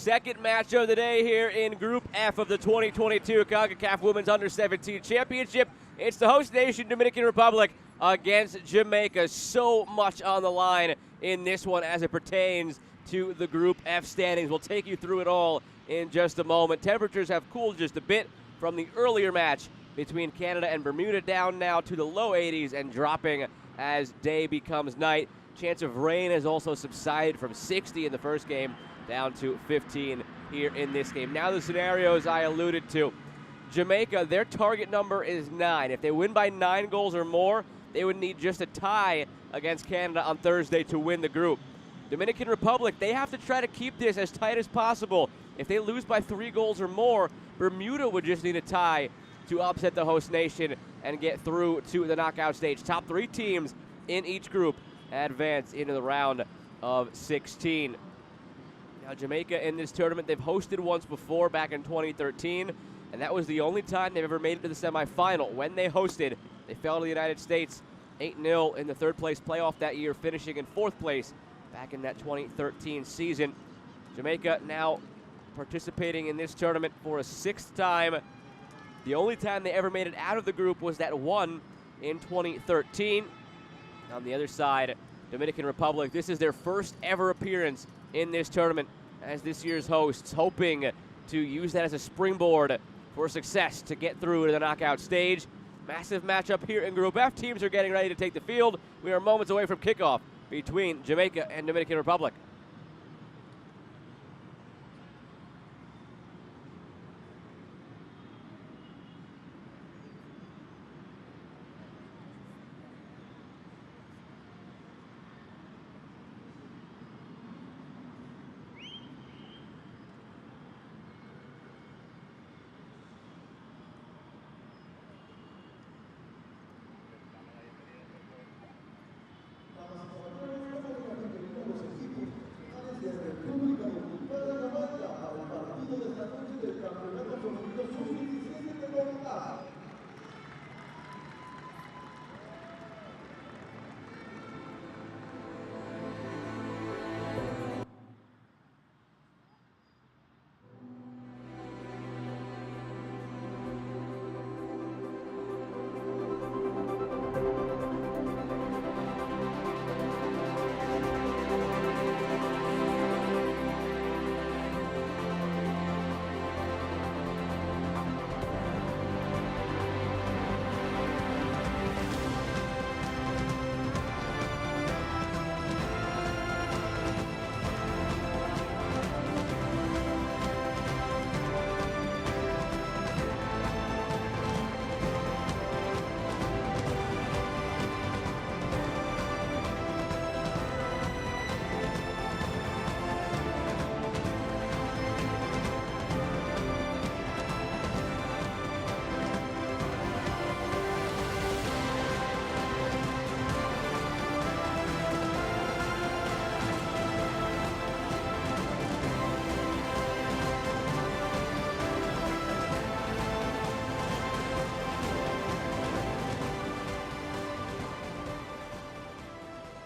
Second match of the day here in Group F of the 2022 Concacaf Women's Under-17 Championship. It's the host nation, Dominican Republic, against Jamaica. So much on the line in this one as it pertains to the Group F standings. We'll take you through it all in just a moment. Temperatures have cooled just a bit from the earlier match between Canada and Bermuda, down now to the low 80s and dropping as day becomes night. Chance of rain has also subsided from 60 in the first game down to 15 here in this game. Now the scenarios I alluded to. Jamaica, their target number is 9. If they win by 9 goals or more, they would need just a tie against Canada on Thursday to win the group. Dominican Republic, they have to try to keep this as tight as possible. If they lose by 3 goals or more, Bermuda would just need a tie to upset the host nation and get through to the knockout stage. Top 3 teams in each group advance into the round of 16. Now, Jamaica in this tournament, they've hosted once before back in 2013, and that was the only time they've ever made it to the semifinal. When they hosted, they fell to the United States 8-0 in the third-place playoff that year, finishing in 4th place back in that 2013 season. Jamaica now participating in this tournament for a 6th time. The only time they ever made it out of the group was that one in 2013. On the other side, Dominican Republic, this is their first ever appearance in this tournament as this year's hosts, hoping to use that as a springboard for success to get through to the knockout stage. Massive matchup here in Group F. Teams are getting ready to take the field. We are moments away from kickoff between Jamaica and Dominican Republic.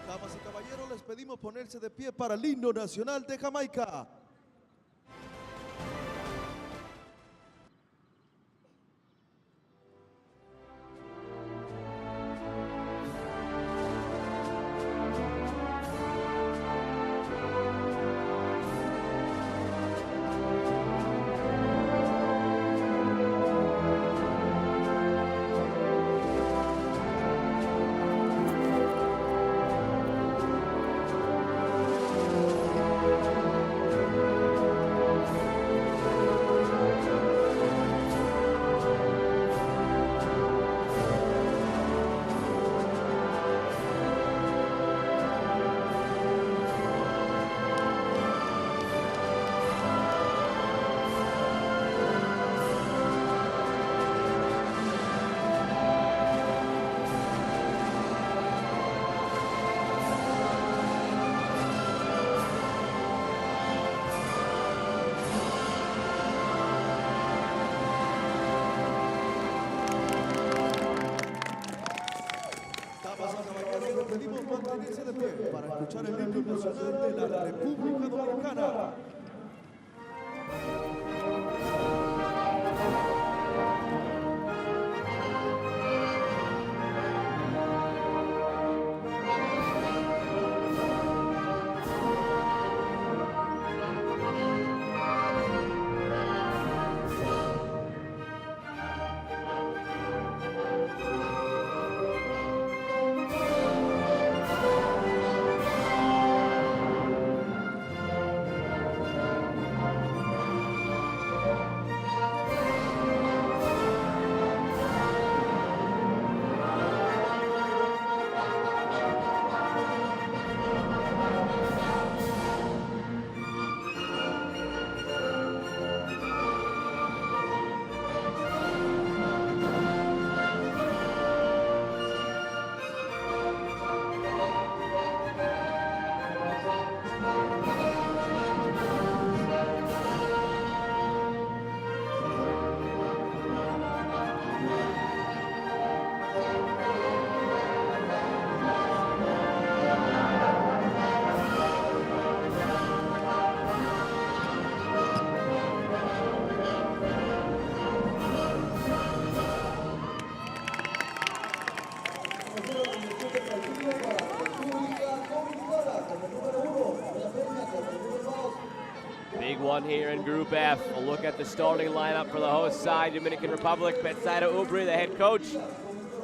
Damas y caballeros, les pedimos ponerse de pie para el himno nacional de Jamaica. pedimos mantenerse de pie para escuchar el himno nacional de la República Dominicana. Big one here in Group F. A look at the starting lineup for the host side, Dominican Republic. Betsaida Ubri, the head coach.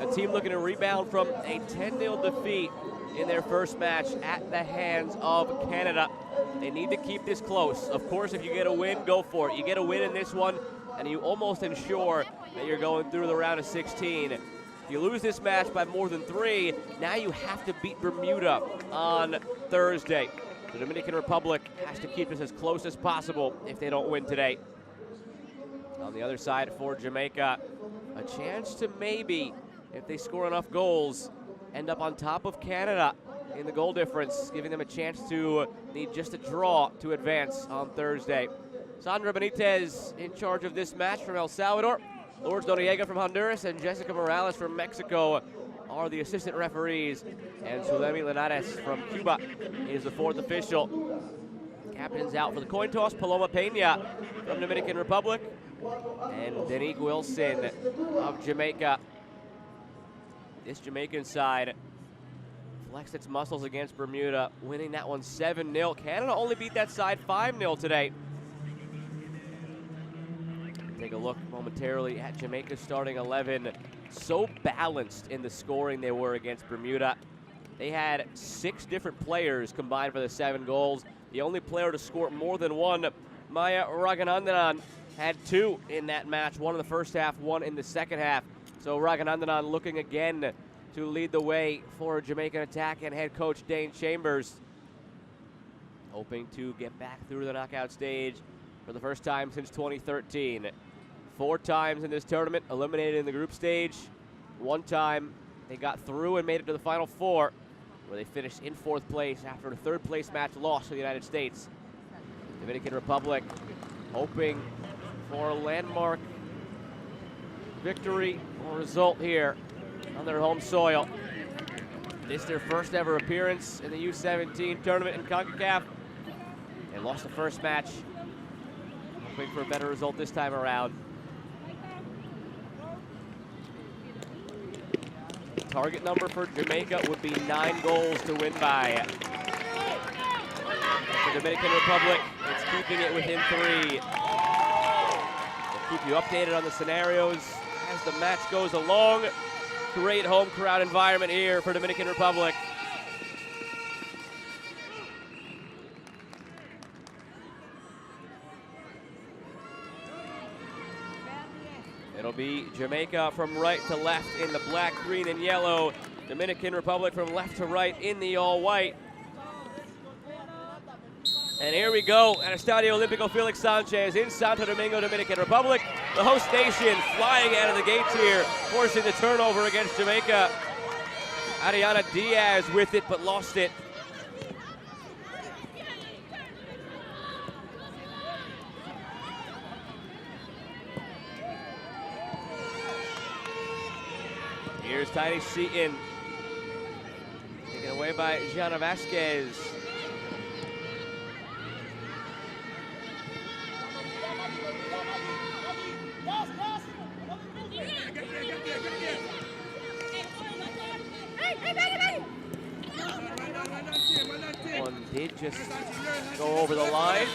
A team looking to rebound from a 10-0 defeat in their first match at the hands of Canada. They need to keep this close. Of course, if you get a win, go for it. You get a win in this one, and you almost ensure that you're going through the round of 16. If you lose this match by more than 3, now you have to beat Bermuda on Thursday. The Dominican Republic has to keep this as close as possible if they don't win today. On the other side for Jamaica, a chance to maybe, if they score enough goals, end up on top of Canada in the goal difference, giving them a chance to need just a draw to advance on Thursday. Sandra Benitez in charge of this match from El Salvador. Lourdes Noriega from Honduras and Jessica Morales from Mexico are the assistant referees. And Zulemi Linares from Cuba is the fourth official. Captains out for the coin toss, Paloma Peña from Dominican Republic and Denique Wilson of Jamaica. This Jamaican side flexed its muscles against Bermuda, winning that one 7-0. Canada only beat that side 5-0 today. Take a look momentarily at Jamaica's starting 11. So balanced in the scoring they were against Bermuda. They had 6 different players combined for the 7 goals. The only player to score more than one, Maya Raghunandanan, had 2 in that match. 1 in the first half, 1 in the second half. So Raghunandanan looking again to lead the way for Jamaican attack, and head coach Dane Chambers hoping to get back through the knockout stage for the first time since 2013. 4 times in this tournament, eliminated in the group stage. 1 time they got through and made it to the Final 4, where they finished in 4th place after a 3rd place match loss to the United States. Dominican Republic hoping for a landmark victory or result here on their home soil. This is their first ever appearance in the U17 tournament in Concacaf. They lost the first match. Hoping for a better result this time around. Target number for Jamaica would be 9 goals to win by. The Dominican Republic, it's keeping it within 3. We'll keep you updated on the scenarios as the match goes along. Great home crowd environment here for Dominican Republic. It'll be Jamaica from right to left in the black, green, and yellow. Dominican Republic from left to right in the all-white. And here we go at Estadio Olímpico Félix Sánchez in Santo Domingo, Dominican Republic. The host nation flying out of the gates here, forcing the turnover against Jamaica. Ariana Diaz with it, but lost it. Here's Tiny Seaton. Taken away by Gianna Vasquez. One did just go over the line.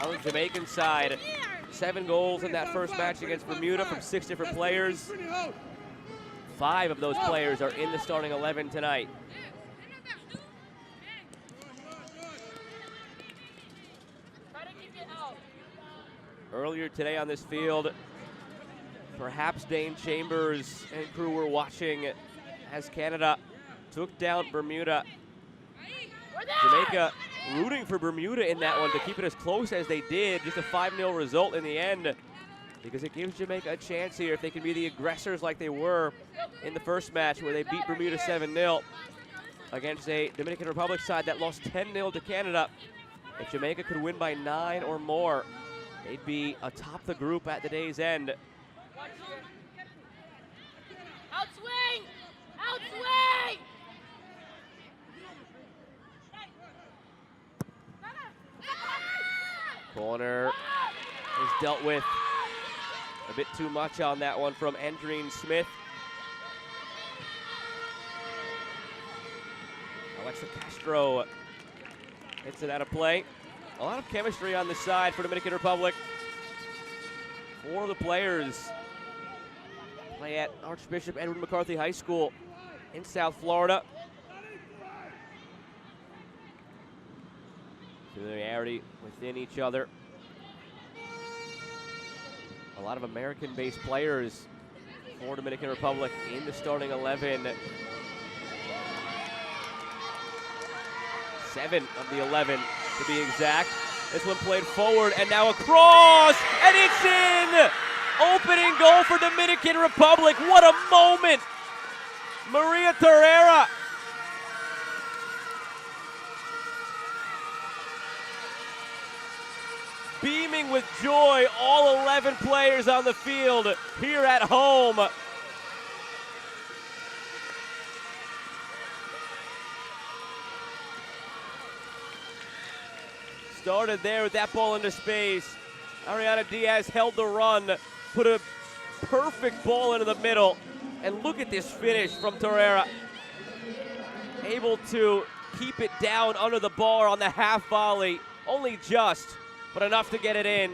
On the Jamaican side, 7 goals in that first match against Bermuda from 6 different players. 5 of those players are in the starting 11 tonight. Earlier today on this field, perhaps Dane Chambers and crew were watching as Canada took down Bermuda. Jamaica rooting for Bermuda in that one to keep it as close as they did. Just a 5-0 result in the end, because it gives Jamaica a chance here if they can be the aggressors like they were in the first match where they beat Bermuda 7-0 against a Dominican Republic side that lost 10-0 to Canada. If Jamaica could win by 9 or more, they'd be atop the group at the day's end. Outswing! Outswing! Corner is dealt with a bit too much on that one from Endrine Smith. Alexa Castro hits it out of play. A lot of chemistry on the side for Dominican Republic. 4 of the players play at Archbishop Edward McCarthy High School in South Florida. Familiarity within each other. A lot of American-based players for Dominican Republic in the starting 11. 7 of the 11 to be exact. This one played forward and now across, and it's in! Opening goal for Dominican Republic. What a moment! Maria Torreira. Beaming with joy, all 11 players on the field here at home. Started there with that ball into space. Ariana Diaz held the run, put a perfect ball into the middle, and look at this finish from Torreira. Able to keep it down under the bar on the half volley, only just, but enough to get it in.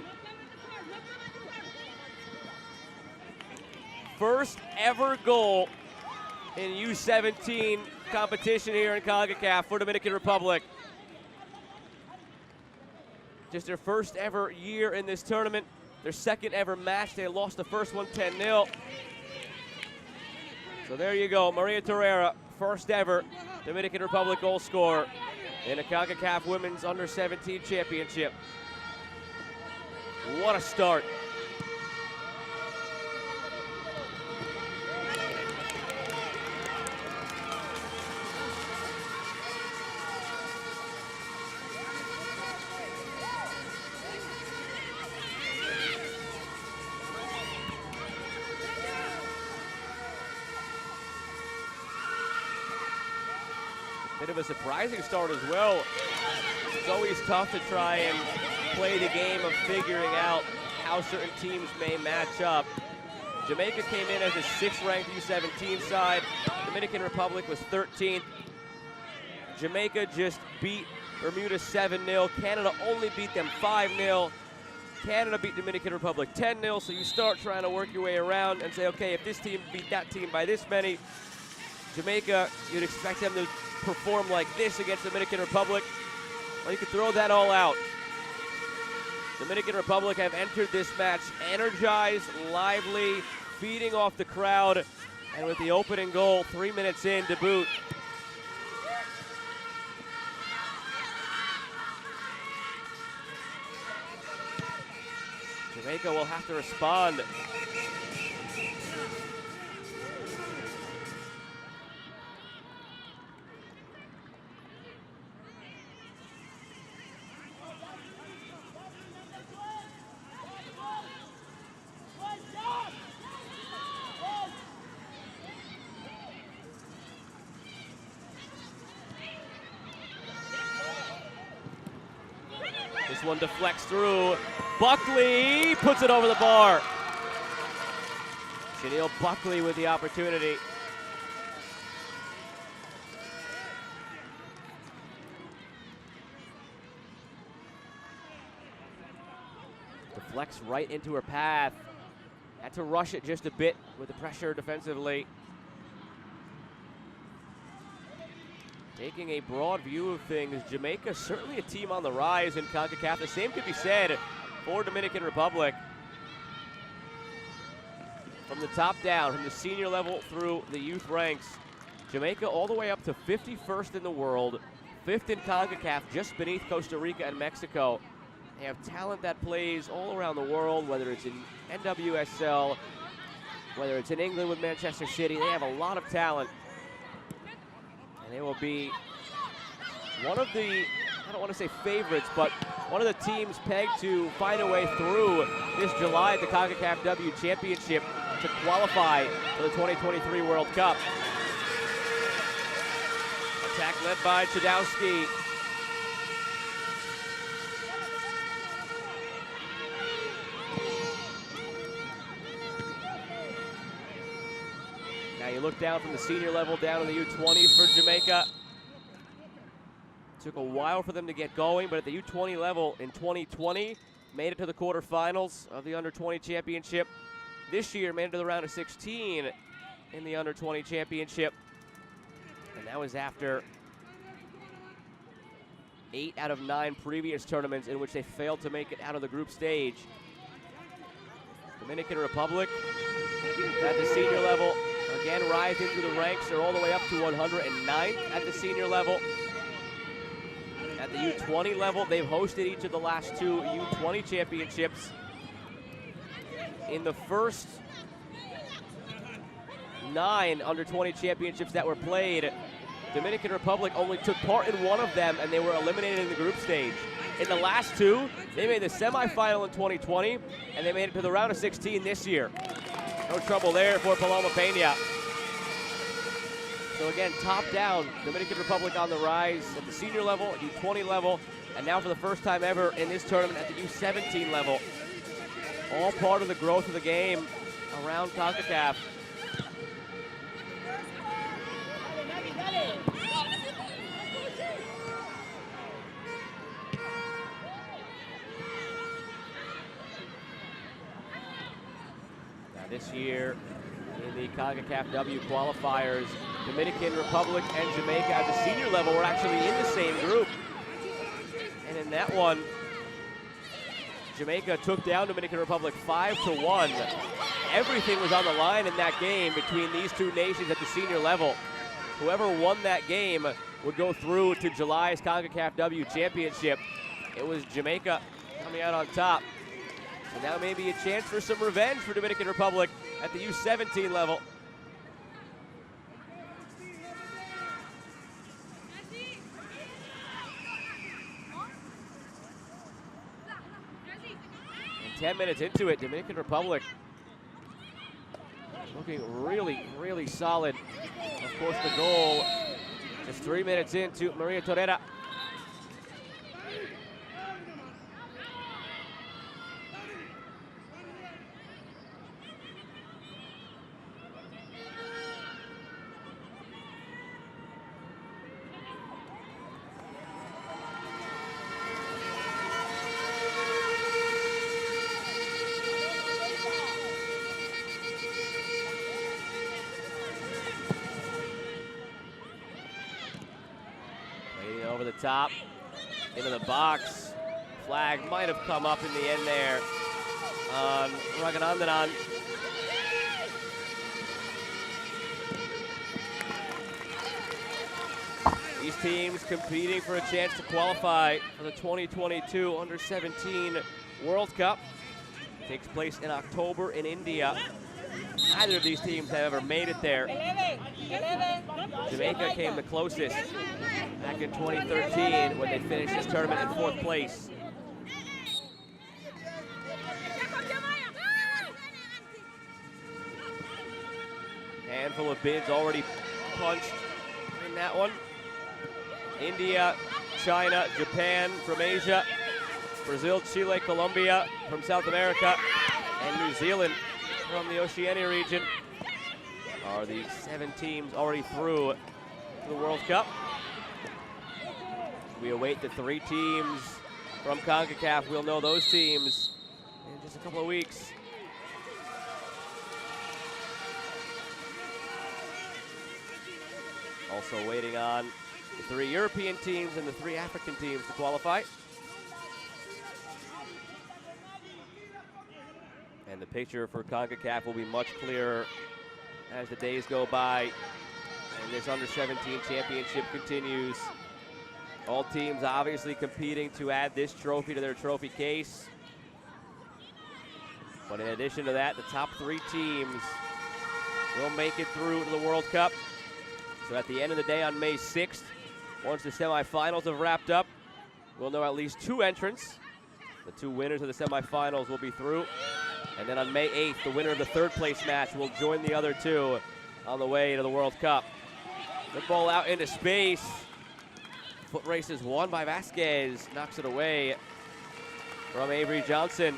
First ever goal in U17 competition here in Concacaf for Dominican Republic. Just their first ever year in this tournament. Their second ever match. They lost the first one 10-0. So there you go, Maria Torreira, first ever Dominican Republic goal scorer in a Concacaf Women's Under-17 Championship. What a start. Bit of a surprising start as well. It's always tough to try and play the game of figuring out how certain teams may match up. Jamaica came in as the 6th-ranked U17 side. Dominican Republic was 13th. Jamaica just beat Bermuda 7-0. Canada only beat them 5-0. Canada beat Dominican Republic 10-0, so you start trying to work your way around and say, okay, if this team beat that team by this many, Jamaica, you'd expect them to perform like this against Dominican Republic. Well, you can throw that all out. Dominican Republic have entered this match energized, lively, feeding off the crowd, and with the opening goal 3 minutes in to boot. Jamaica will have to respond. This one deflects through. Buckley puts it over the bar. Chanel Buckley with the opportunity. Deflects right into her path. Had to rush it just a bit with the pressure defensively. Taking a broad view of things, Jamaica certainly a team on the rise in CONCACAF. The same could be said for Dominican Republic. From the top down, from the senior level through the youth ranks, Jamaica all the way up to 51st in the world, 5th in CONCACAF, just beneath Costa Rica and Mexico. They have talent that plays all around the world, whether it's in NWSL, whether it's in England with Manchester City. They have a lot of talent. And they will be one of the, I don't want to say favorites, but one of the teams pegged to find a way through this July at the CONCACAF W Championship to qualify for the 2023 World Cup. Attack led by Chudowski. And you look down from the senior level down to the U20s for Jamaica. Took a while for them to get going, but at the U20 level in 2020, made it to the quarterfinals of the Under-20 championship. This year, made it to the round of 16 in the Under-20 championship. And that was after 8 out of 9 previous tournaments in which they failed to make it out of the group stage. Dominican Republic at the senior level, again rising through the ranks. They're all the way up to 109th at the senior level. At the U20 level, they've hosted each of the last 2 U20 championships. In the first 9 Under-20 championships that were played, Dominican Republic only took part in 1 of them, and they were eliminated in the group stage. In the last 2, they made the semifinal in 2020, and they made it to the round of 16 this year. No trouble there for Paloma Peña. So again, top down, Dominican Republic on the rise at the senior level, U20 level, and now for the first time ever in this tournament at the U17 level. All part of the growth of the game around Concacaf. Now this year, in the Concacaf W qualifiers, Dominican Republic and Jamaica at the senior level were actually in the same group. And in that one, Jamaica took down Dominican Republic 5-1. Everything was on the line in that game between these 2 nations at the senior level. Whoever won that game would go through to July's Concacaf W championship. It was Jamaica coming out on top. So now maybe a chance for some revenge for Dominican Republic at the U17 level. And 10 minutes into it, Dominican Republic looking really, really solid. Of course, the goal just 3 minutes into Maria Torreira. Over the top, into the box. Flag might have come up in the end there on Raghunandanan. These teams competing for a chance to qualify for the 2022 Under-17 World Cup. Takes place in October in India. Neither of these teams have ever made it there. Jamaica came the closest back in 2013 when they finished this tournament in 4th place. Handful of bids already punched in that one. India, China, Japan from Asia, Brazil, Chile, Colombia from South America, and New Zealand from the Oceania region are the 7 teams already through the World Cup. We await the 3 teams from Concacaf. We'll know those teams in just a couple of weeks. Also waiting on the 3 European teams and the 3 African teams to qualify. And the picture for Concacaf will be much clearer as the days go by and this Under-17 championship continues. All teams obviously competing to add this trophy to their trophy case. But in addition to that, the top 3 teams will make it through to the World Cup. So at the end of the day on May 6th, once the semifinals have wrapped up, we'll know at least 2 entrants. The 2 winners of the semifinals will be through. And then on May 8th, the winner of the 3rd place match will join the other 2 on the way to the World Cup. The ball out into space. Foot race is won by Vasquez. Knocks it away from Avery Johnson.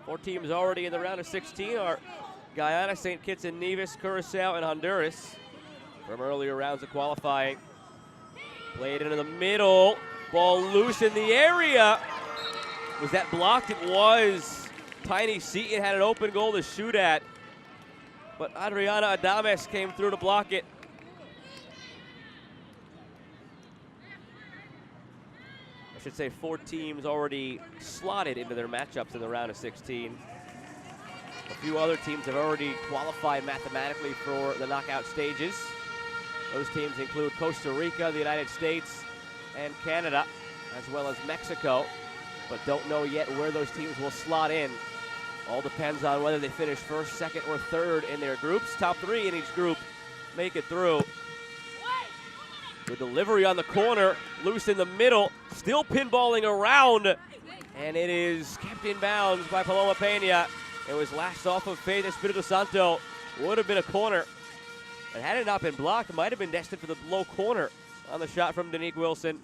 4 teams already in the round of 16 are Guyana, St. Kitts and Nevis, Curacao, and Honduras from earlier rounds of qualifying. Played into the middle. Ball loose in the area. Was that blocked? It was. Tiny Seaton had an open goal to shoot at, but Adriana Adames came through to block it. I should say 4 teams already slotted into their matchups in the round of 16. A few other teams have already qualified mathematically for the knockout stages. Those teams include Costa Rica, the United States, and Canada, as well as Mexico, but don't know yet where those teams will slot in. All depends on whether they finish first, second, or third in their groups. Top 3 in each group make it through. The delivery on the corner, loose in the middle, still pinballing around, and it is kept in bounds by Paloma Pena. It was lashed off of Faith Espirito Santo. Would have been a corner. And had it not been blocked, it might have been destined for the low corner on the shot from Danique Wilson.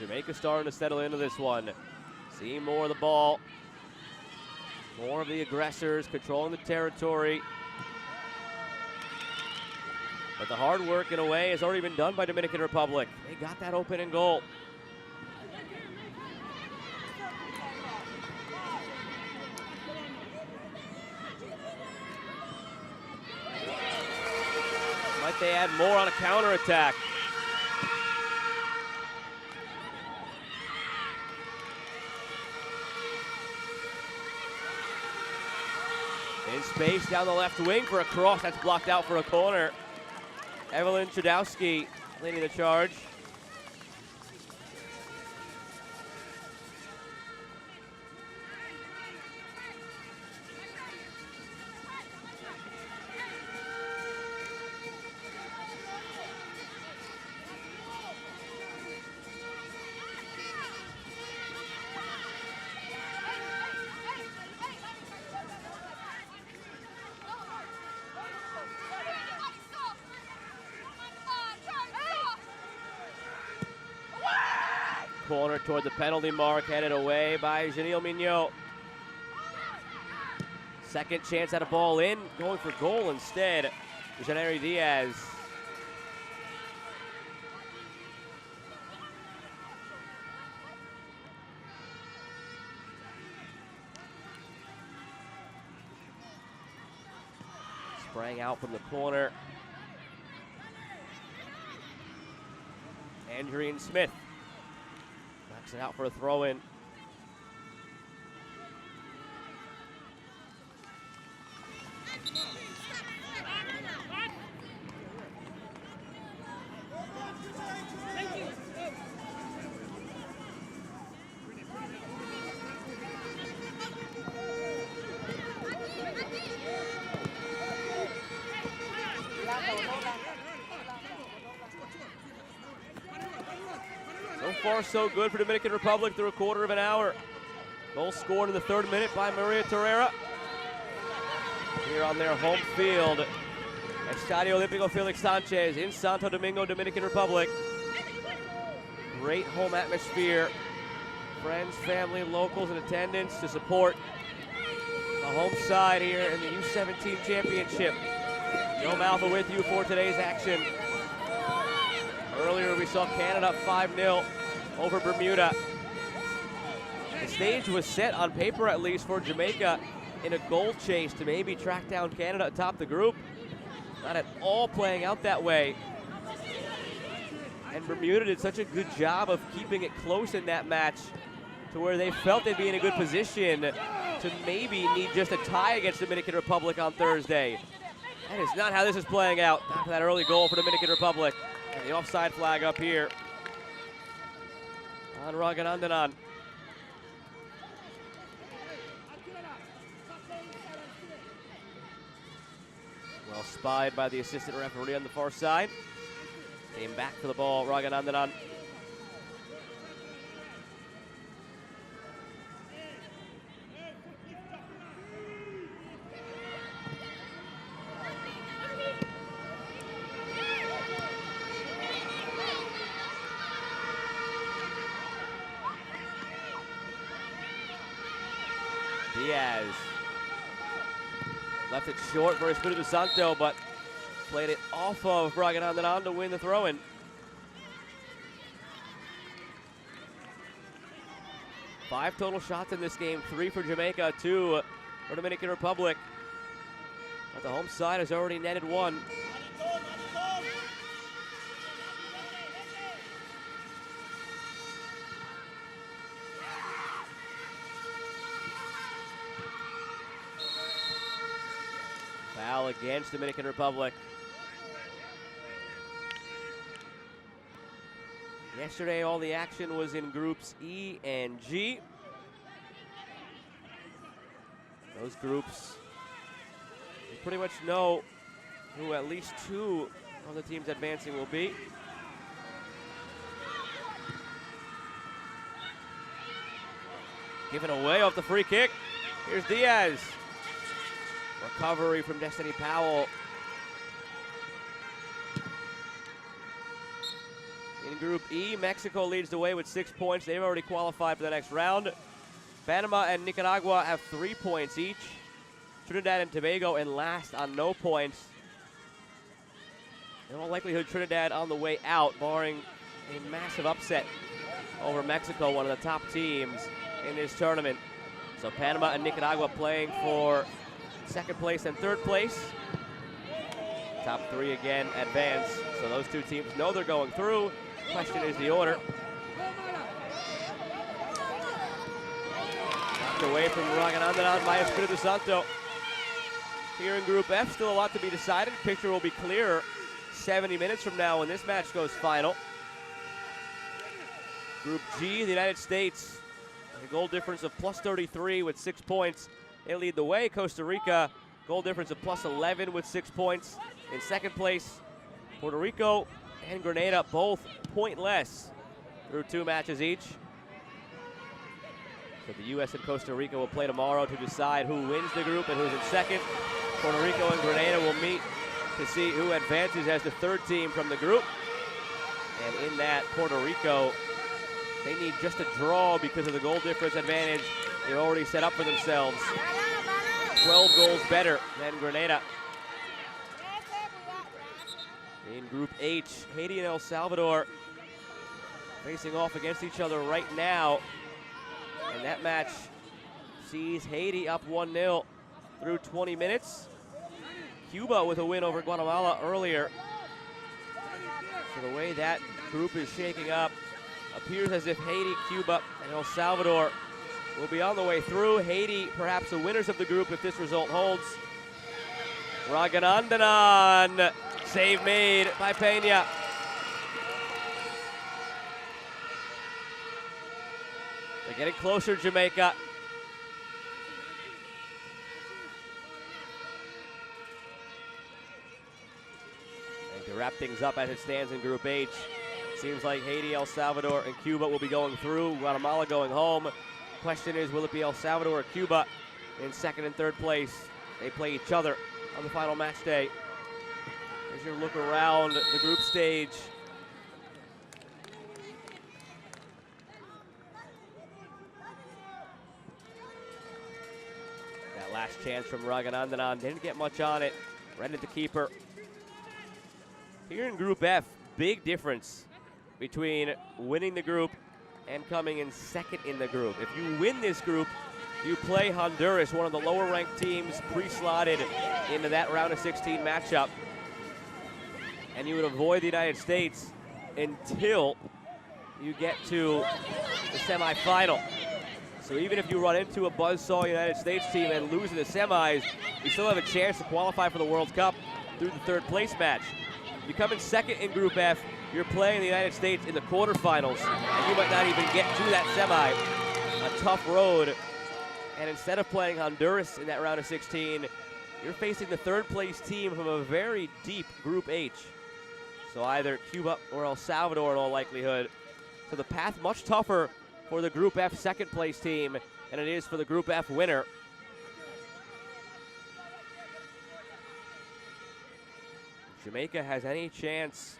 Jamaica starting to settle into this one. Seeing more of the ball. More of the aggressors controlling the territory. But the hard work in a way has already been done by Dominican Republic. They got that opening goal. Might they add more on a counterattack? In space down the left wing for a cross. That's blocked out for a corner. Evelyn Chudowski leading the charge. Corner toward the penalty mark, headed away by Janelle Mignot. Second chance at a ball in, going for goal instead. Janeri Diaz. Sprang out from the corner. Andrian Smith knocks it out for a throw-in. So far, so good for Dominican Republic through a quarter of an hour. Goal scored in the 3rd minute by Maria Torreira. Here on their home field, Estadio Olímpico Félix Sánchez in Santo Domingo, Dominican Republic. Great home atmosphere. Friends, family, locals in attendance to support the home side here in the U17 Championship. Joe Malfa with you for today's action. Earlier we saw Canada up 5-0 over Bermuda. The stage was set on paper at least for Jamaica in a goal chase to maybe track down Canada atop the group. Not at all playing out that way. And Bermuda did such a good job of keeping it close in that match to where they felt they'd be in a good position to maybe need just a tie against Dominican Republic on Thursday. That is not how this is playing out after that early goal for Dominican Republic. And the offside flag up here on Raghunandanan. Well spied by the assistant referee on the far side. Came back for the ball, Raghunandanan. Diaz left it short for Espiritu Santo, but played it off of Raghunandanan to win the throw-in. Five total shots in this game, 3 for Jamaica, 2 for Dominican Republic. But the home side has already netted 1. Foul against Dominican Republic. Yesterday, all the action was in groups E and G. Those groups, you pretty much know who at least 2 of the teams advancing will be. Given away off the free kick. Here's Diaz. Recovery from Destiny Powell. In Group E, Mexico leads the way with 6 points. They've already qualified for the next round. Panama and Nicaragua have 3 points each. Trinidad and Tobago in last on no points. In all likelihood, Trinidad on the way out, barring a massive upset over Mexico, one of the top teams in this tournament. So Panama and Nicaragua playing for second place and third place. Top 3 again advance. So those 2 teams know they're going through. Question is the order. Knocked away from Raghunandanan by Espiritu Santo. Here in Group F, still a lot to be decided. Picture will be clearer 70 minutes from now when this match goes final. Group G, the United States, a goal difference of plus 33 with 6 points. They lead the way. Costa Rica, goal difference of plus 11 with 6 points. In second place, Puerto Rico and Grenada, both pointless through 2 matches each. So the U.S. and Costa Rica will play tomorrow to decide who wins the group and who's in second. Puerto Rico and Grenada will meet to see who advances as the 3rd team from the group. And in that, Puerto Rico, they need just a draw because of the goal difference advantage they've already set up for themselves. 12 goals better than Grenada. In Group H, Haiti and El Salvador facing off against each other right now. And that match sees Haiti up 1-0 through 20 minutes. Cuba with a win over Guatemala earlier. So the way that group is shaking up, appears as if Haiti, Cuba, and El Salvador will be on the way through. Haiti, perhaps the winners of the group if this result holds. Raghunandanan, save made by Peña. They're getting closer, Jamaica. And to wrap things up as it stands in Group H, seems like Haiti, El Salvador, and Cuba will be going through. Guatemala going home. Question is, will it be El Salvador or Cuba in second and third place? They play each other on the final match day. As you look around the group stage, that last chance from Raghunandanan didn't get much on it. Rented the keeper. Here in Group F, big difference between winning the group and coming in second in the group. If you win this group, you play Honduras, one of the lower ranked teams pre-slotted into that round of 16 matchup. And you would avoid the United States until you get to the semifinal. So even if you run into a buzzsaw United States team and lose in the semis, you still have a chance to qualify for the World Cup through the third place match. You come in second in Group F, you're playing the United States in the quarterfinals, and you might not even get to that semi. A tough road. And instead of playing Honduras in that round of 16, you're facing the third place team from a very deep Group H. So either Cuba or El Salvador in all likelihood. So the path much tougher for the Group F second place team than it is for the Group F winner. If Jamaica has any chance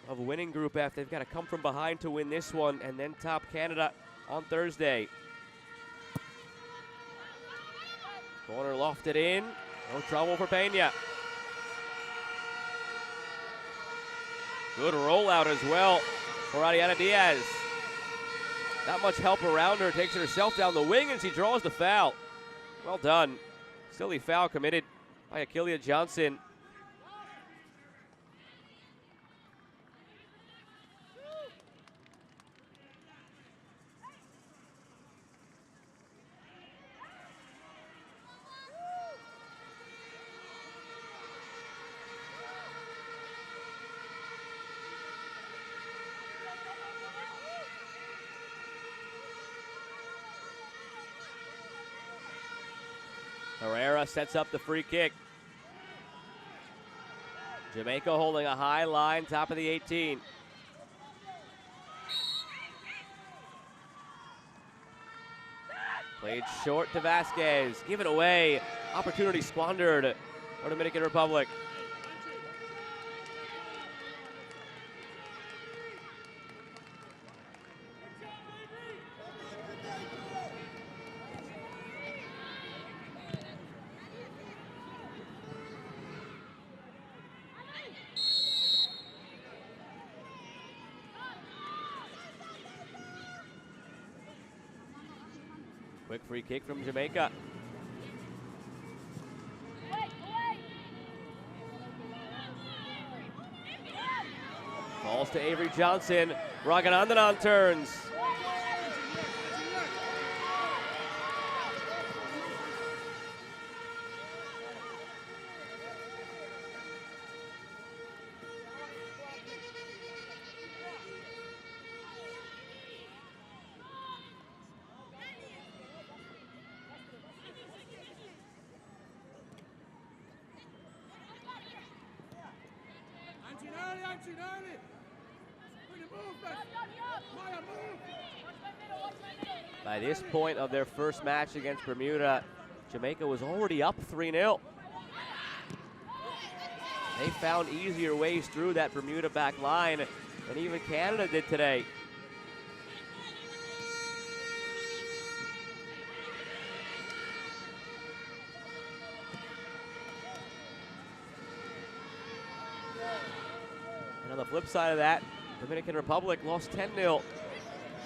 of winning Group F, they've got to come from behind to win this one and then top Canada on Thursday. Corner lofted in. No trouble for Pena. Good rollout as well for Ariana Diaz. Not much help around her. Takes it herself down the wing and she draws the foul. Well done. Silly foul committed by Akelia Johnson. Herrera sets up the free kick. Jamaica holding a high line, top of the 18. Played short to Vasquez. Give it away. Opportunity squandered for Dominican Republic. Quick free kick from Jamaica. Falls to Avery Johnson. Raghunandanan turns. By this point of their first match against Bermuda, Jamaica was already up 3-0. They found easier ways through that Bermuda back line than even Canada did today. And on the flip side of that, Dominican Republic lost 10-0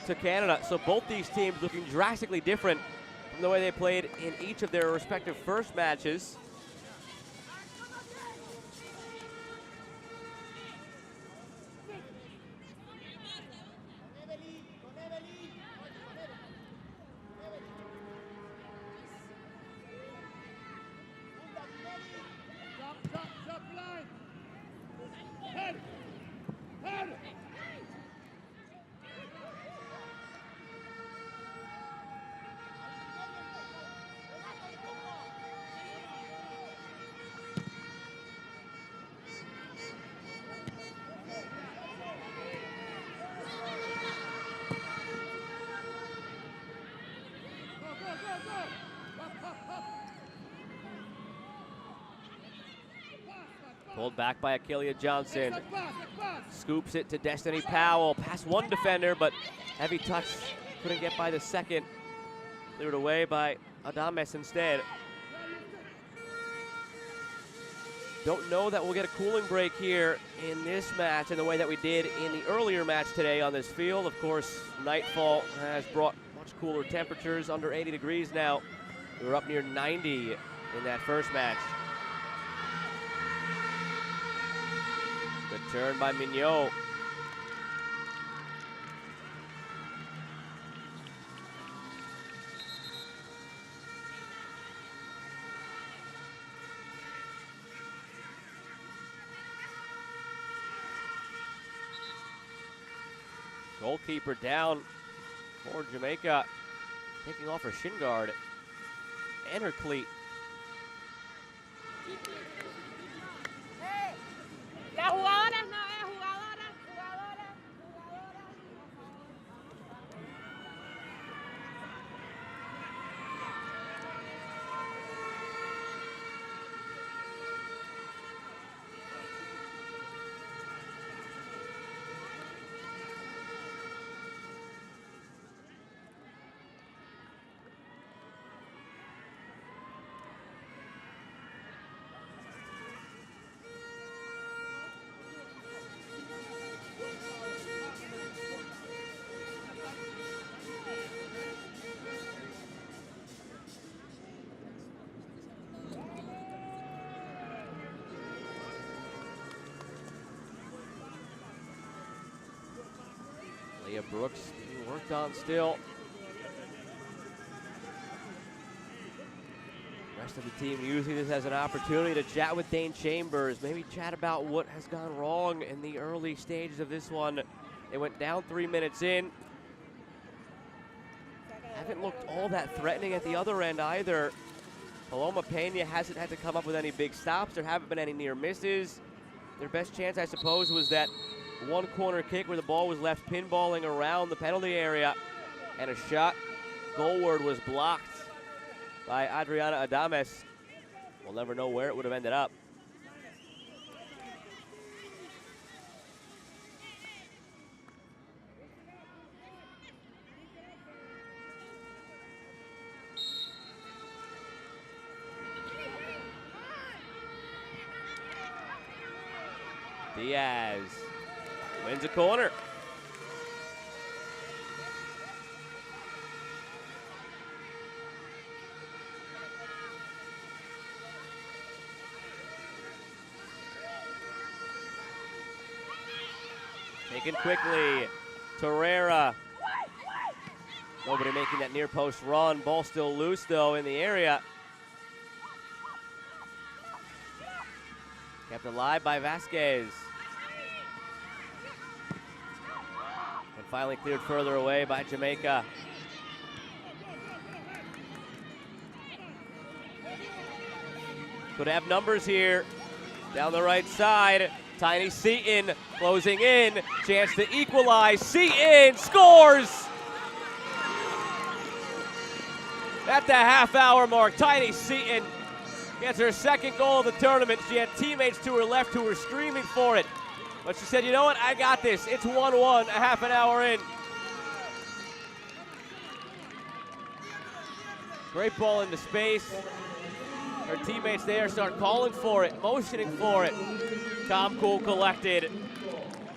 to Canada. So both these teams looking drastically different from the way they played in each of their respective first matches. Pulled back by Akelia Johnson. Scoops it to Destiny Powell. Past one defender, but heavy touch. Couldn't get by the second. Cleared away by Adames instead. Don't know that we'll get a cooling break here in this match in the way that we did in the earlier match today on this field. Of course, nightfall has brought much cooler temperatures, under 80 degrees now. We were up near 90 in that first match. Good turn by Mignot. Goalkeeper down for Jamaica, taking off her shin guard and her cleat. Hey, Las jugadoras no es jugadoras, jugadoras, jugadoras. Leah Brooks being worked on still. Rest of the team using this as an opportunity to chat with Dane Chambers, maybe chat about what has gone wrong in the early stages of this one. They went down 3 minutes in. Haven't looked all that threatening at the other end either. Paloma Pena hasn't had to come up with any big stops. There haven't been any near misses. Their best chance, I suppose, was that one corner kick where the ball was left pinballing around the penalty area, and a shot goalward was blocked by Adriana Adames. We'll never know where it would have ended up. Diaz wins a corner. Taken quickly, Torreira. Nobody making that near post run. Ball still loose though in the area. Kept alive by Vasquez. And finally cleared further away by Jamaica. Could have numbers here. Down the right side, Tiny Seaton closing in. Chance to equalize. Seaton scores! At the half-hour mark, Tiny Seaton gets her second goal of the tournament. She had teammates to her left who were screaming for it. But she said, you know what, I got this. It's 1-1, a half an hour in. Great ball into space. Her teammates there start calling for it, motioning for it. Calm, cool, collected.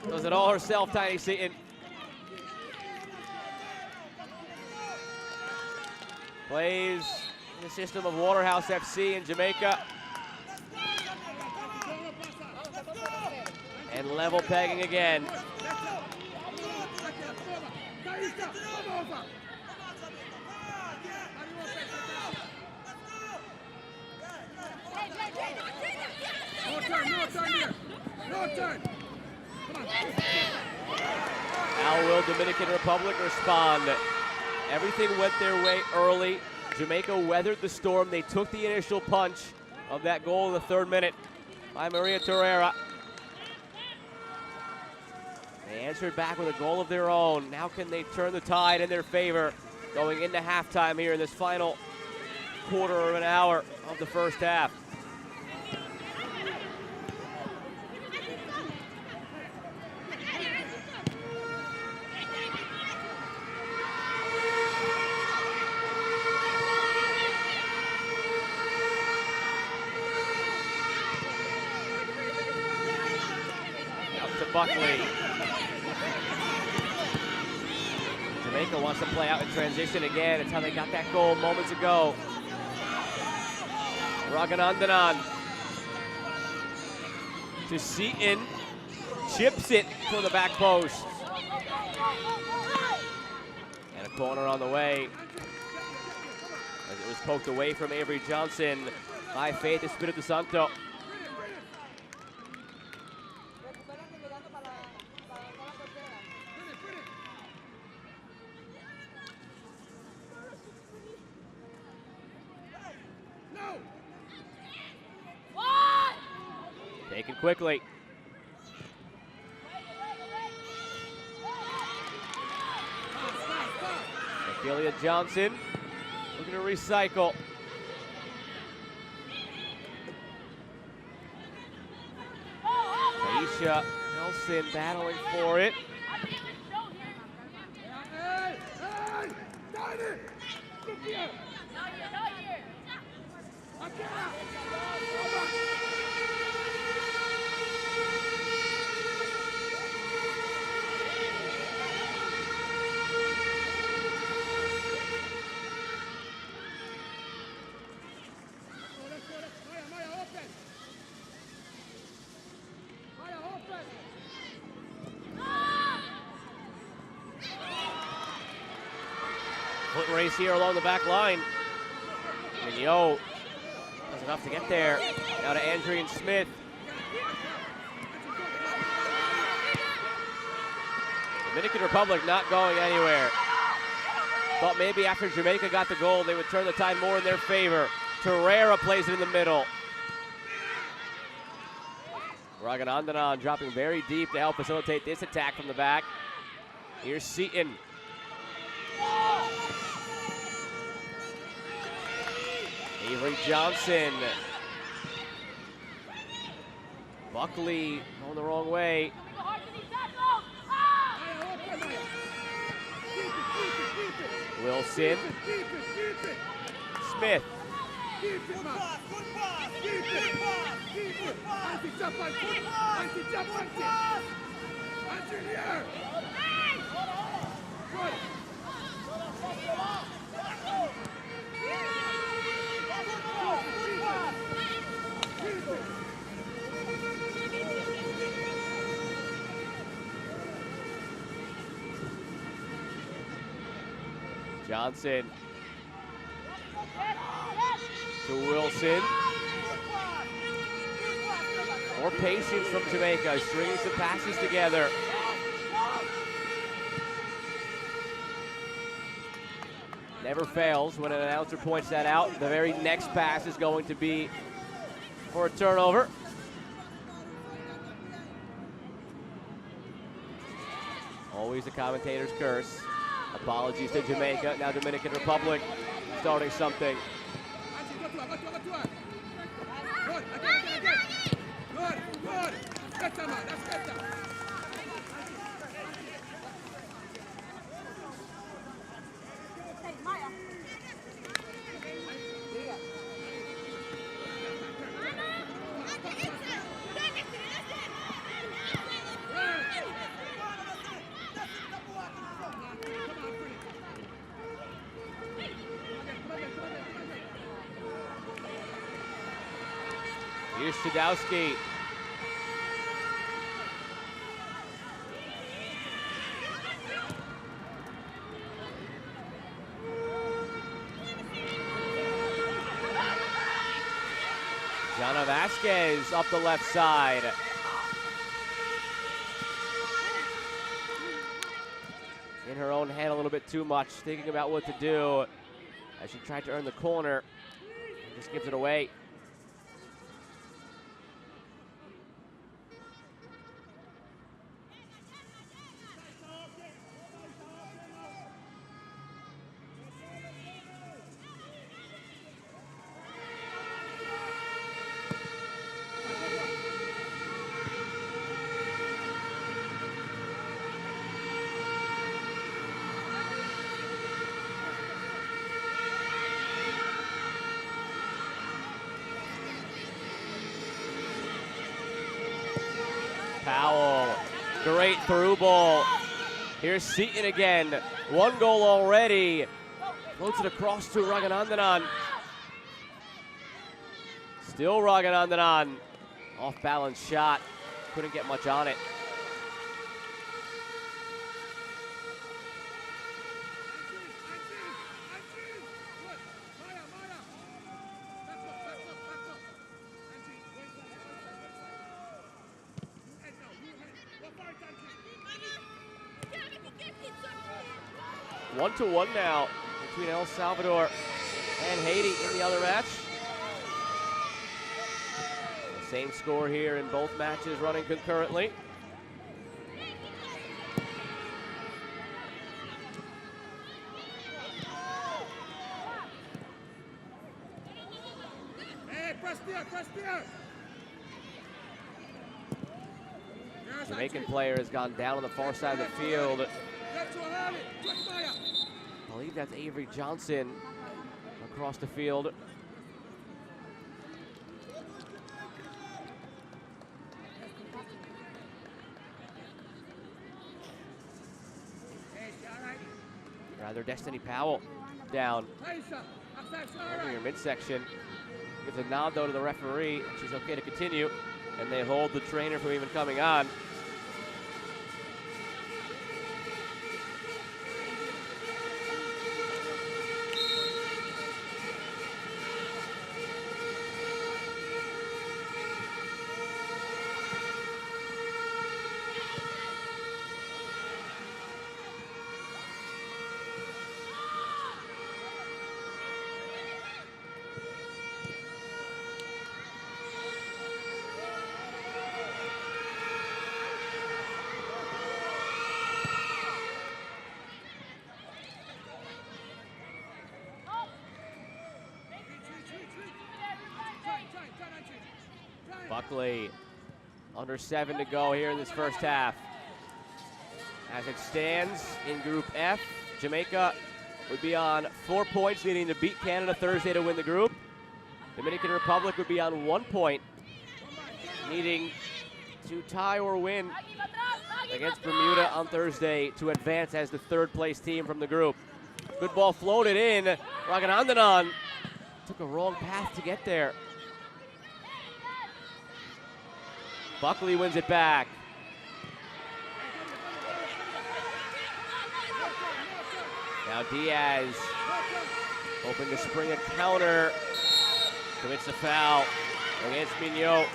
Does it all herself, Tiny Seaton. Plays in the system of Waterhouse FC in Jamaica. And level pegging again. No turn. How will Dominican Republic respond? Everything went their way early. Jamaica weathered the storm. They took the initial punch of that goal in the 3rd minute by Maria Torreira. They answered back with a goal of their own. Now can they turn the tide in their favor going into halftime here in this final quarter of an hour of the first half? Buckley. Jamaica wants to play out in transition again. It's how they got that goal moments ago. Raganandanan to Seaton. Chips it for the back post. And a corner on the way. As it was poked away from Avery Johnson by Faith Espiritu Santo. Taken quickly. Gillian Johnson looking to recycle. Aisha Nelson battling for it. Foot race here along the back line. Mignot does enough to get there. Now to Andrian Smith. Dominican Republic not going anywhere. Thought maybe after Jamaica got the goal, they would turn the tide more in their favor. Torreira plays it in the middle. Raganandanan dropping very deep to help facilitate this attack from the back. Here's Seaton. Avery Johnson. Buckley going the wrong way. Wilson. Smith. Johnson to Wilson. More patience from Jamaica, stringing some passes together. Never fails when an announcer points that out. The very next pass is going to be for a turnover. Always the commentator's curse. Apologies to Jamaica. Now Dominican Republic starting something. Here's Sadowski. Jana Vasquez up the left side. In her own head a little bit too much, thinking about what to do as she tried to earn the corner. Just gives it away. Powell, great through ball. Here's Seaton again. One goal already. Floats it across to Raganandanan. Still Raganandanan. Off balance shot. Couldn't get much on it. One to one now between El Salvador and Haiti in the other match. The same score here in both matches running concurrently. Press there. Jamaican player has gone down on the far side of the field. Get to early. Quick fire. I believe that's Avery Johnson across the field. Rather, Destiny Powell down over your midsection. Gives a nod though to the referee. She's okay to continue, and they hold the trainer from even coming on. Buckley, under 7 to go here in this first half. As it stands in Group F, Jamaica would be on 4 points, needing to beat Canada Thursday to win the group. Dominican Republic would be on 1 point, needing to tie or win against Bermuda on Thursday to advance as the 3rd place team from the group. Good ball floated in. Raganandanan took a wrong path to get there. Buckley wins it back. Now Diaz hoping to spring a counter. Commits a foul against Mignot.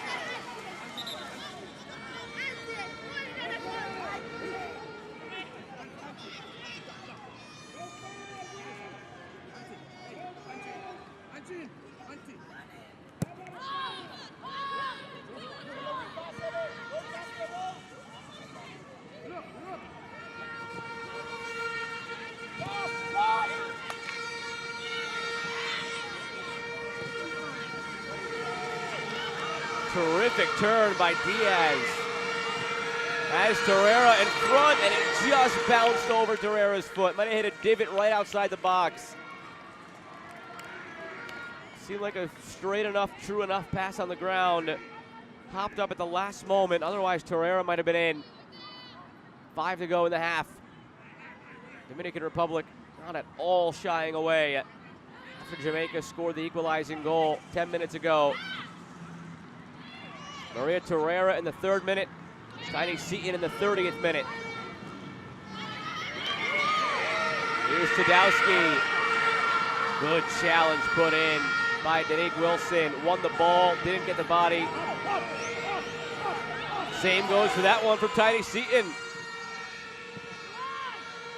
Terrific turn by Diaz. Has Torreira in front, and it just bounced over Torreira's foot. Might have hit a divot right outside the box. Seemed like a straight enough, true enough pass on the ground. Hopped up at the last moment. Otherwise, Torreira might have been in. 5 to go in the half. Dominican Republic not at all shying away after Jamaica scored the equalizing goal 10 minutes ago. Maria Torreira in the 3rd minute. Tiny Seaton in the 30th minute. Here's Tadowski. Good challenge put in by Danique Wilson. Won the ball, didn't get the body. Same goes for that one from Tiny Seaton.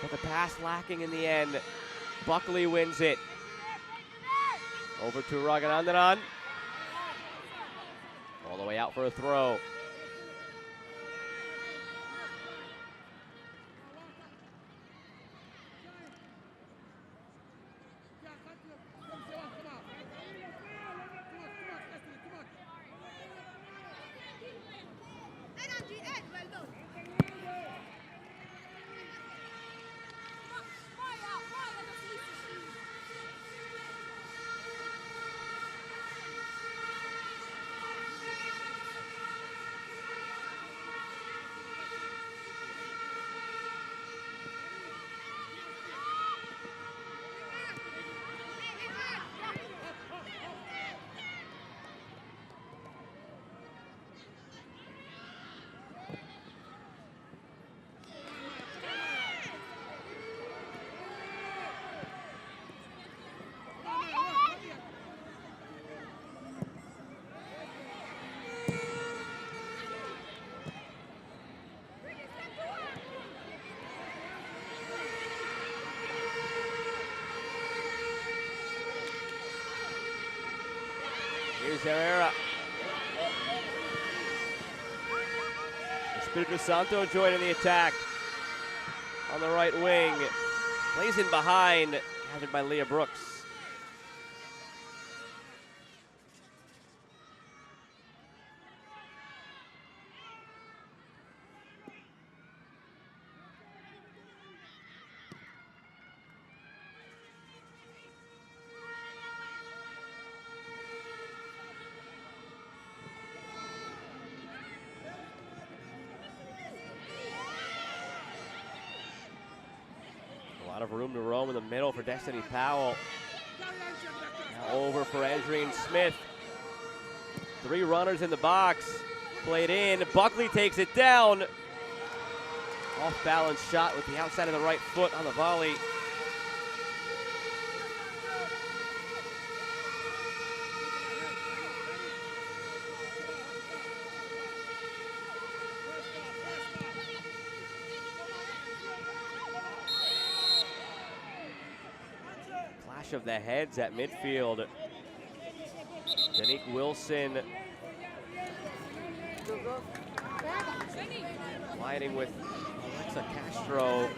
But the pass lacking in the end. Buckley wins it. Over to Raganandanan. All the way out for a throw. Here's Herrera. Espiritu Santo joining the attack on the right wing. Plays in behind, gathered by Leah Brooks. room to roam in the middle for Destiny Powell. Now over for Ezreen Smith. 3 runners in the box. Played in. Buckley takes it down. Off balance shot with the outside of the right foot on the volley. Clash of the heads at midfield. Danique Wilson colliding with Alexa Castro.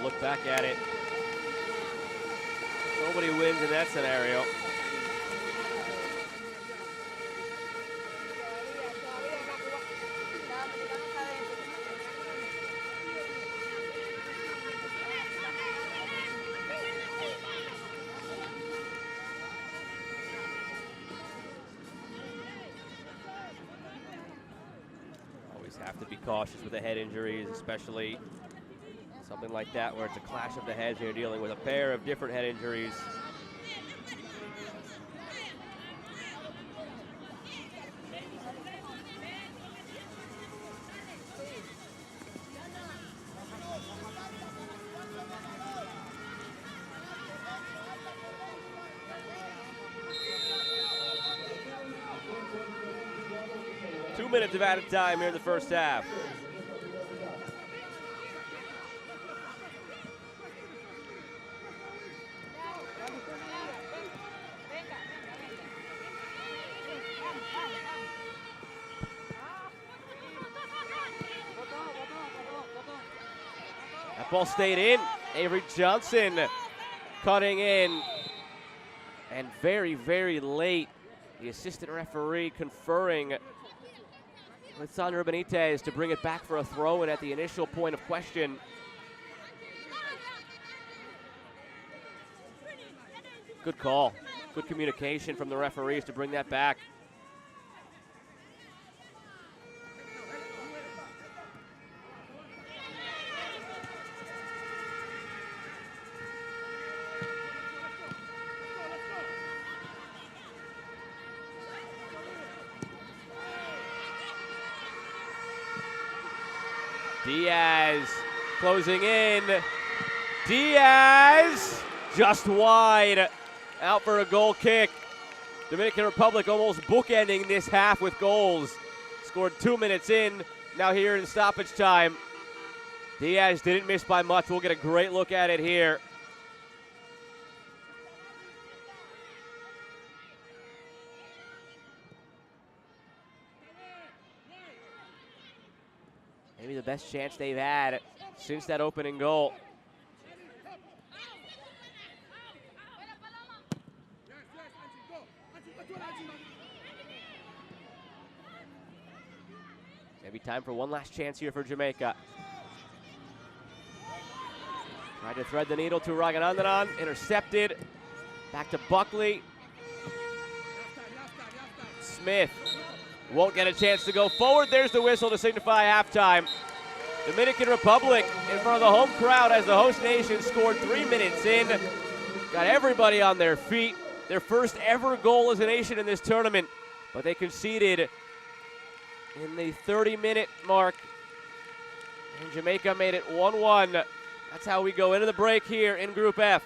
Look back at it. Nobody wins in that scenario. Always have to be cautious with the head injuries, especially something like that where it's a clash of the heads and you're dealing with a pair of different head injuries. Two minutes of added time here in the first half. That ball stayed in. Avery Johnson cutting in. And very, very late, the assistant referee conferring with Sandra Benitez to bring it back for a throw-in at the initial point of question. Good call. Good communication from the referees to bring that back. Diaz closing in. Diaz just wide. Out for a goal kick. Dominican Republic almost bookending this half with goals. Scored 2 minutes in. Now here in stoppage time. Diaz didn't miss by much. We'll get a great look at it here. Maybe the best chance they've had since that opening goal. Maybe time for one last chance here for Jamaica. Tried to thread the needle to Raghunandanan, intercepted. Back to Buckley. Smith won't get a chance to go forward. There's the whistle to signify halftime. Dominican Republic in front of the home crowd as the host nation scored 3 minutes in. Got everybody on their feet. Their first ever goal as a nation in this tournament, but they conceded in the 30-minute mark. And Jamaica made it 1-1. That's how we go into the break here in Group F.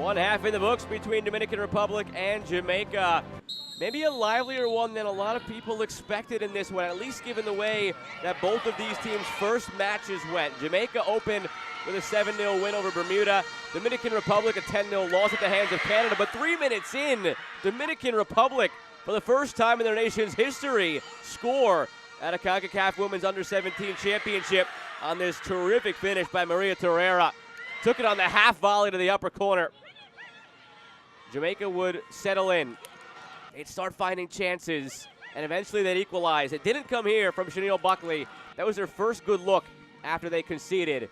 One half in the books between Dominican Republic and Jamaica. Maybe a livelier one than a lot of people expected in this one, at least given the way that both of these teams' first matches went. Jamaica opened with a 7-0 win over Bermuda. Dominican Republic a 10-0 loss at the hands of Canada. But 3 minutes in, Dominican Republic, for the first time in their nation's history, score at a Concacaf Women's Under-17 Championship on this terrific finish by Maria Torreira. Took it on the half volley to the upper corner. Jamaica would settle in. They'd start finding chances, and eventually they'd equalize. It didn't come here from Chanel Buckley. That was their first good look after they conceded.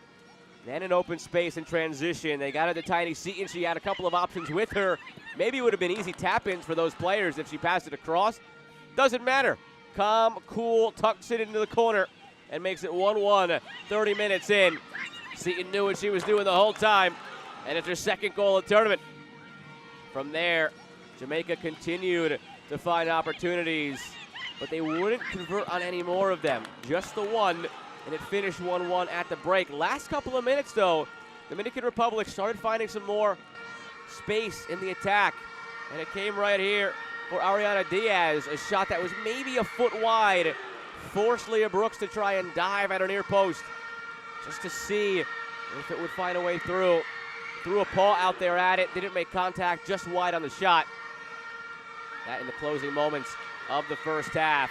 Then an open space in transition. They got it to Tiny Seaton. She had a couple of options with her. Maybe it would have been easy tap-ins for those players if she passed it across. Doesn't matter. Calm, cool, tucks it into the corner and makes it 1-1, 30 minutes in. Seaton knew what she was doing the whole time, and it's her second goal of the tournament. From there, Jamaica continued to find opportunities, but they wouldn't convert on any more of them. Just the one, and it finished 1-1 at the break. Last couple of minutes, though, Dominican Republic started finding some more space in the attack, and it came right here for Ariana Diaz, a shot that was maybe a foot wide, forced Leah Brooks to try and dive at her near post, just to see if it would find a way through. Threw a paw out there at it, didn't make contact, just wide on the shot. That in the closing moments of the first half.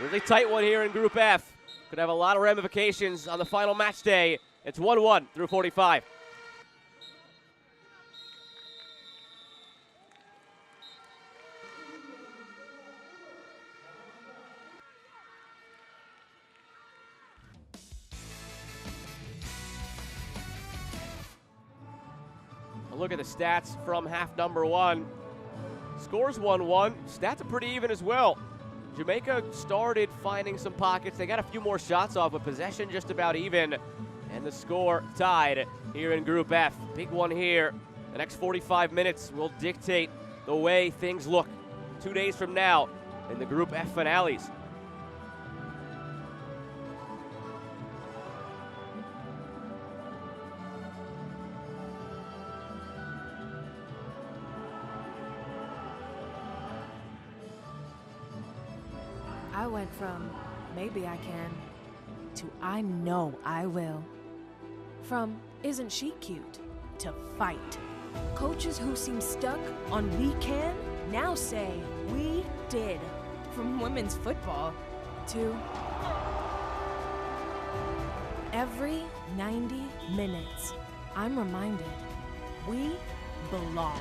Really tight one here in Group F. Could have a lot of ramifications on the final match day. It's 1-1 through 45. Look at the stats from half number one. Scores 1-1. Stats are pretty even as well. Jamaica started finding some pockets. They got a few more shots off, but possession just about even. And the score tied here in Group F. Big one here. The next 45 minutes will dictate the way things look 2 days from now in the Group F finales. I went from maybe I can to I know I will. From isn't she cute to fight. Coaches who seem stuck on we can now say we did. From women's football to every 90 minutes, I'm reminded we belong.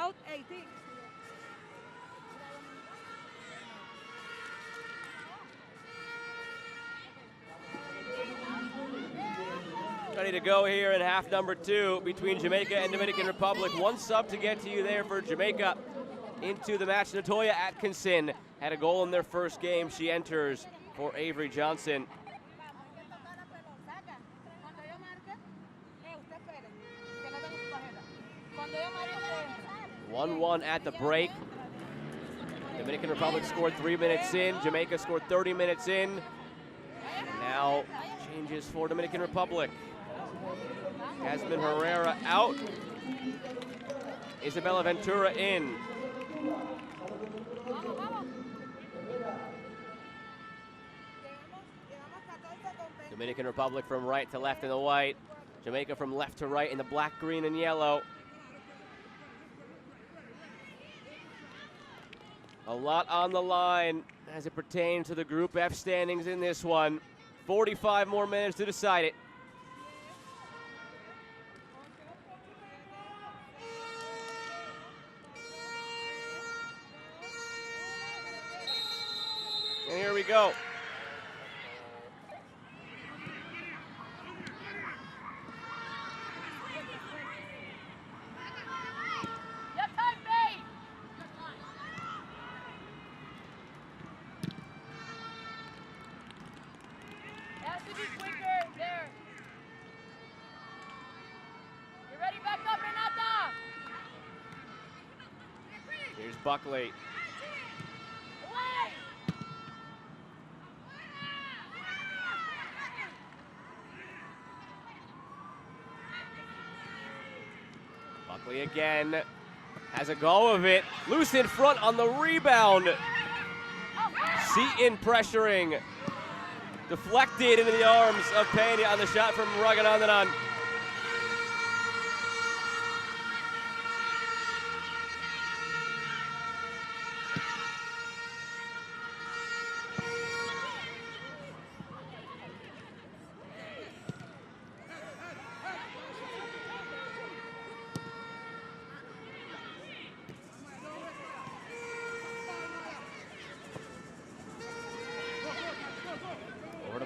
About 18. Ready to go here in half number 2 between Jamaica and Dominican Republic. One sub to get to you there for Jamaica into the match. Natoya Atkinson had a goal in their first game. She enters for Avery Johnson. 1-1 at the break. Dominican Republic scored 3 minutes in. Jamaica scored 30 minutes in. And now changes for Dominican Republic. Jasmine Herrera out. Isabella Ventura in. Dominican Republic from right to left in the white. Jamaica from left to right in the black, green, and yellow. A lot on the line as it pertains to the Group F standings in this one. 45 more minutes to decide it. And here we go. Here's Buckley. Buckley again has a go of it. Loose in front on the rebound. Seaton pressuring. Deflected into the arms of Pena on the shot from Raghunandanan.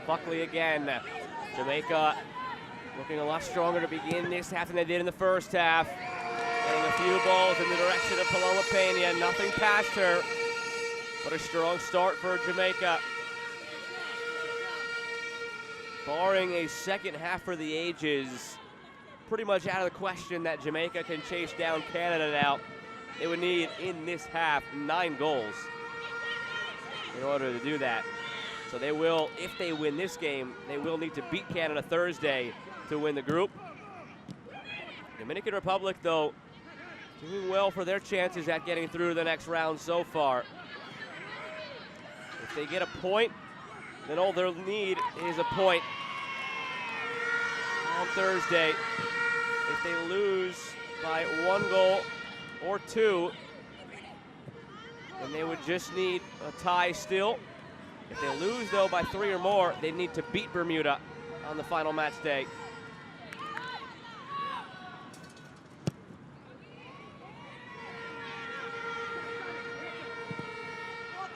Buckley again. Jamaica looking a lot stronger to begin this half than they did in the first half. Getting a few balls in the direction of Paloma Pena. Nothing past her, but a strong start for Jamaica. Barring a second half for the ages, pretty much out of the question that Jamaica can chase down Canada now. They would need, in this half, 9 goals in order to do that. So they will, if they win this game, they will need to beat Canada Thursday to win the group. Dominican Republic, though, doing well for their chances at getting through to the next round so far. If they get a point, then all they'll need is a point on Thursday. If they lose by 1 goal or 2, then they would just need a tie still. If they lose, though, by 3 or more, they need to beat Bermuda on the final match day.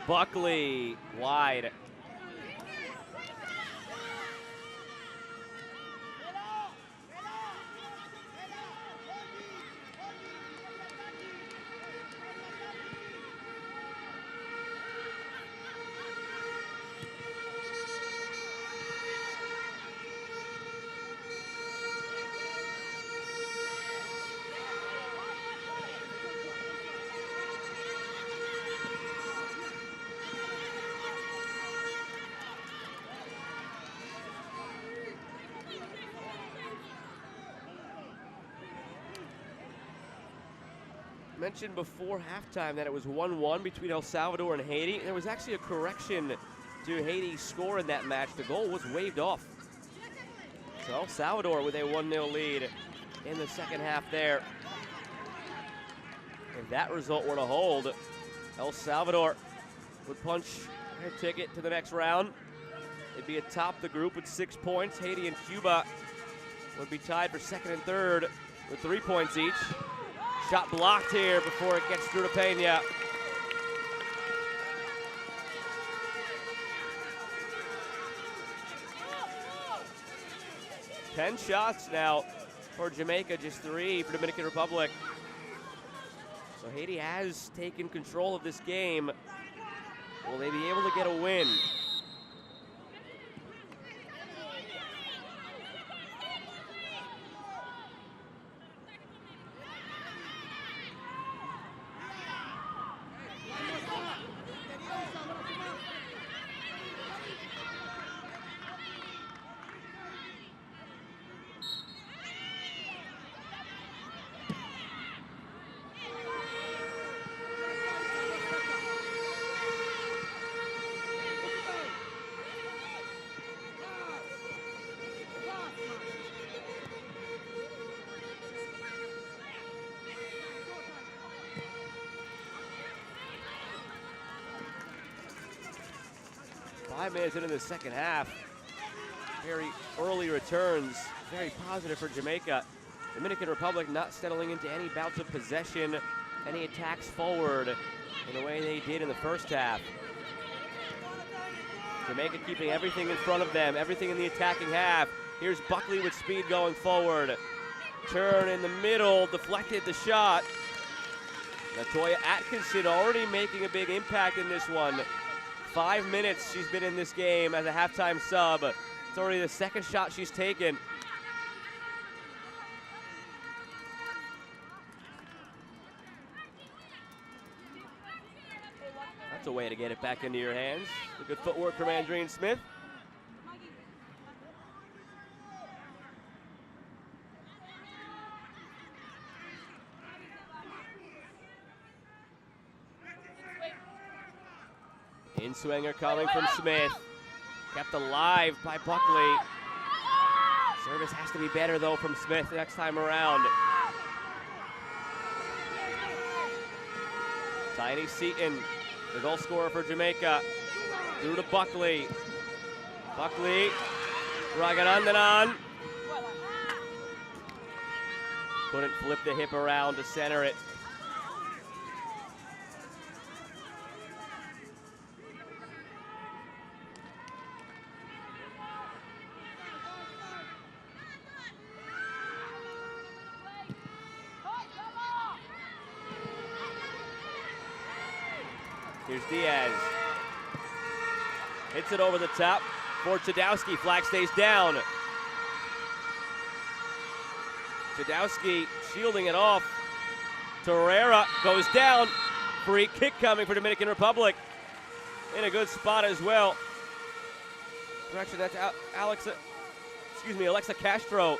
Buckley wide. Mentioned before halftime that it was 1-1 between El Salvador and Haiti. There was actually a correction to Haiti's score in that match. The goal was waved off. So El Salvador with a 1-0 lead in the second half there. If that result were to hold, El Salvador would punch their ticket to the next round. They'd be atop the group with 6 points. Haiti and Cuba would be tied for second and third with 3 points each. Shot blocked here before it gets through to Pena. Ten shots now for Jamaica, just 3 for Dominican Republic. So Haiti has taken control of this game. Will they be able to get a win? Five minutes into the second half. Very early returns, very positive for Jamaica. Dominican Republic not settling into any bouts of possession, any attacks forward in the way they did in the first half. Jamaica keeping everything in front of them, everything in the attacking half. Here's Buckley with speed going forward. Turn in the middle, deflected the shot. Latoya Atkinson already making a big impact in this one. 5 minutes she's been in this game as a halftime sub. It's already the second shot she's taken. That's a way to get it back into your hands. The good footwork from Andreen Smith. In-swinger coming from Smith. Kept alive by Buckley. Service has to be better, though, from Smith next time around. Tiny Seaton, the goal scorer for Jamaica. Through to Buckley. Buckley, Ragadandanan. Couldn't flip the hip around to center it. Here's Diaz. Hits it over the top for Chudowski. Flag stays down. Chudowski shielding it off. Torreira goes down. Free kick coming for Dominican Republic. In a good spot as well. Correction, that's Alexa Castro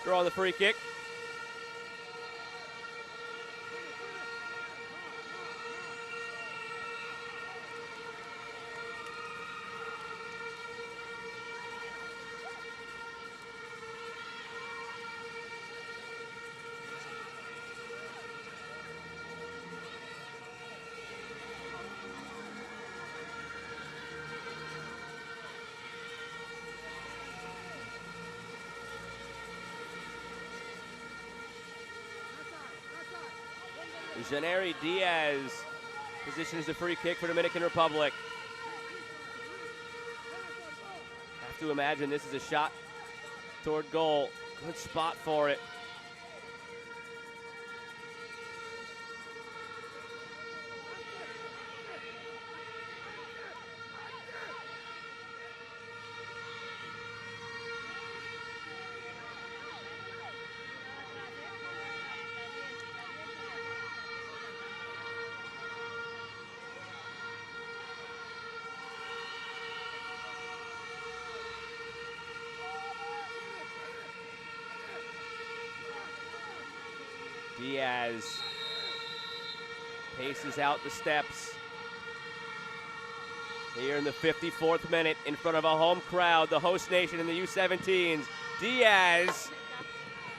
drawing the free kick. Janeri Diaz positions the free kick for Dominican Republic. Have to imagine this is a shot toward goal. Good spot for it. Diaz paces out the steps here in the 54th minute in front of a home crowd, the host nation in the U17s. Diaz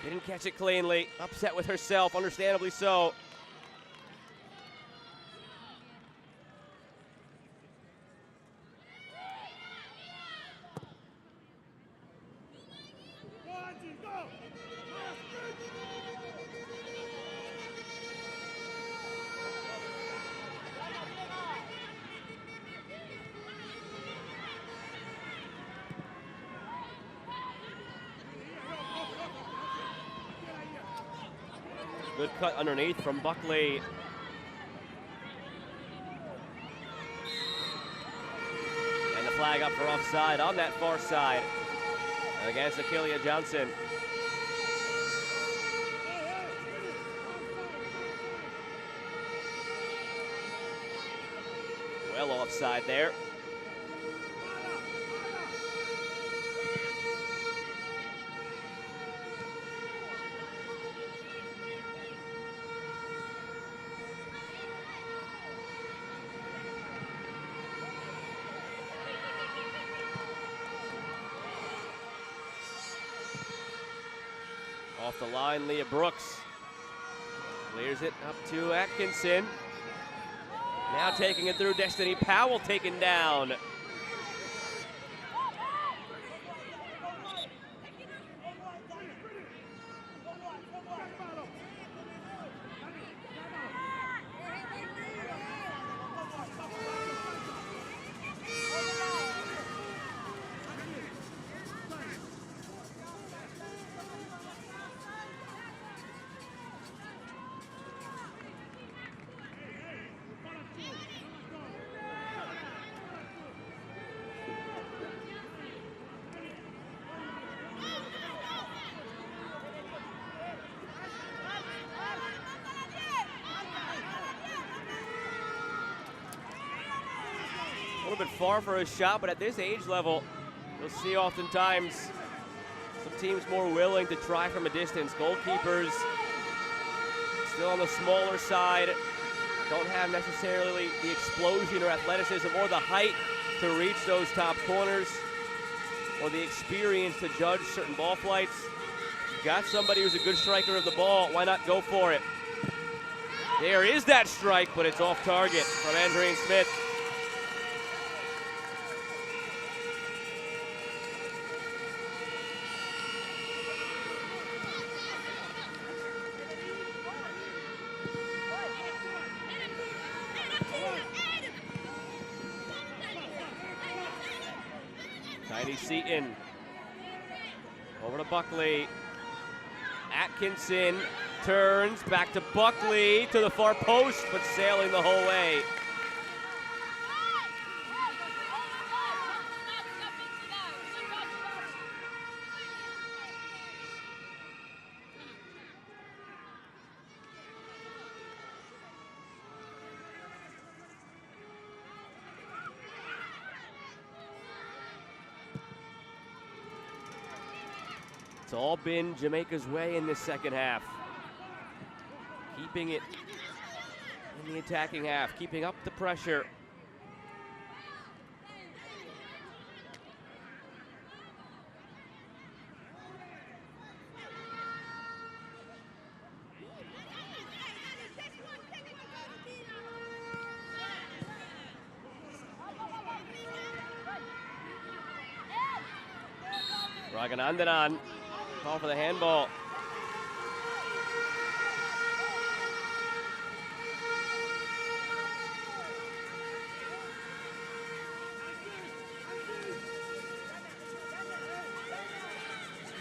didn't catch it cleanly, upset with herself, understandably so. Good cut underneath from Buckley. And the flag up for offside on that far side against Akelia Johnson. Well offside there. Off the line, Leah Brooks clears it up to Atkinson. Now taking it through, Destiny Powell taken down. A little bit far for a shot, but at this age level, you'll see oftentimes some teams more willing to try from a distance. Goalkeepers still on the smaller side, don't have necessarily the explosion or athleticism or the height to reach those top corners or the experience to judge certain ball flights. Got somebody who's a good striker of the ball, why not go for it? There is that strike, but it's off target from Andreen Smith. Tiny Seaton over to Buckley. Atkinson turns back to Buckley to the far post, but sailing the whole way. It's all been Jamaica's way in this second half. Keeping it in the attacking half, keeping up the pressure. Raganandanan, call for the handball.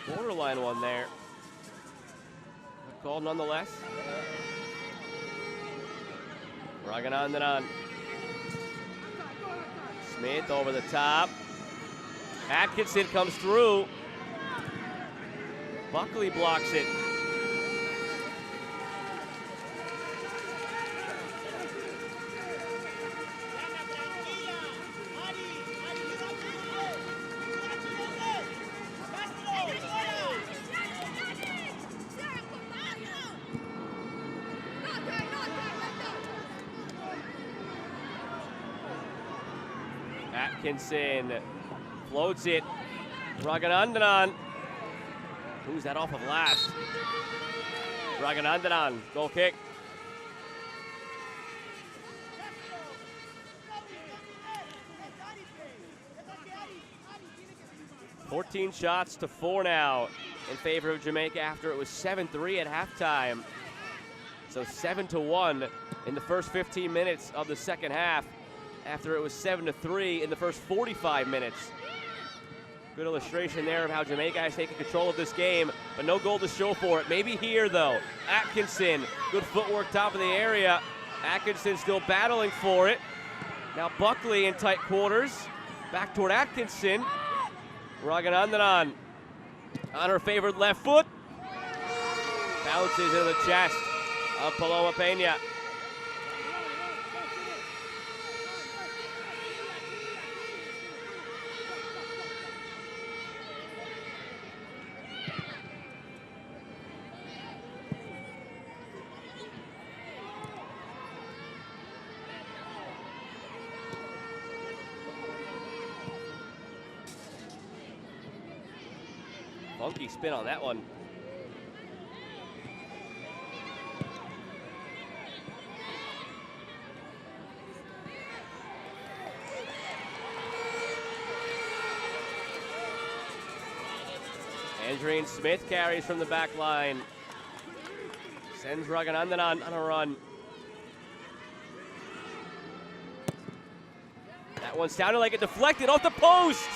Borderline one there. Called nonetheless. Raganandanan. Smith over the top. Atkinson comes through. Buckley blocks it. Atkinson floats it. Raganandanan. Who's that off of last? Raganandanan, goal kick. $14 shots to 4 now in favor of Jamaica after it was 7-3 at halftime. So 7-1 in the first 15 minutes of the second half after it was 7-3 in the first 45 minutes. Good illustration there of how Jamaica has taken control of this game but no goal to show for it. Maybe here, though. Atkinson, good footwork, top of the area. Atkinson still battling for it. Now Buckley in tight quarters. Back toward Atkinson. Raghunandanan on her favored left foot. Bounces into the chest of Paloma Peña. Funky spin on that one. Andreen Smith carries from the back line. Sends Raghunandanan on a run. That one sounded like it deflected off the post.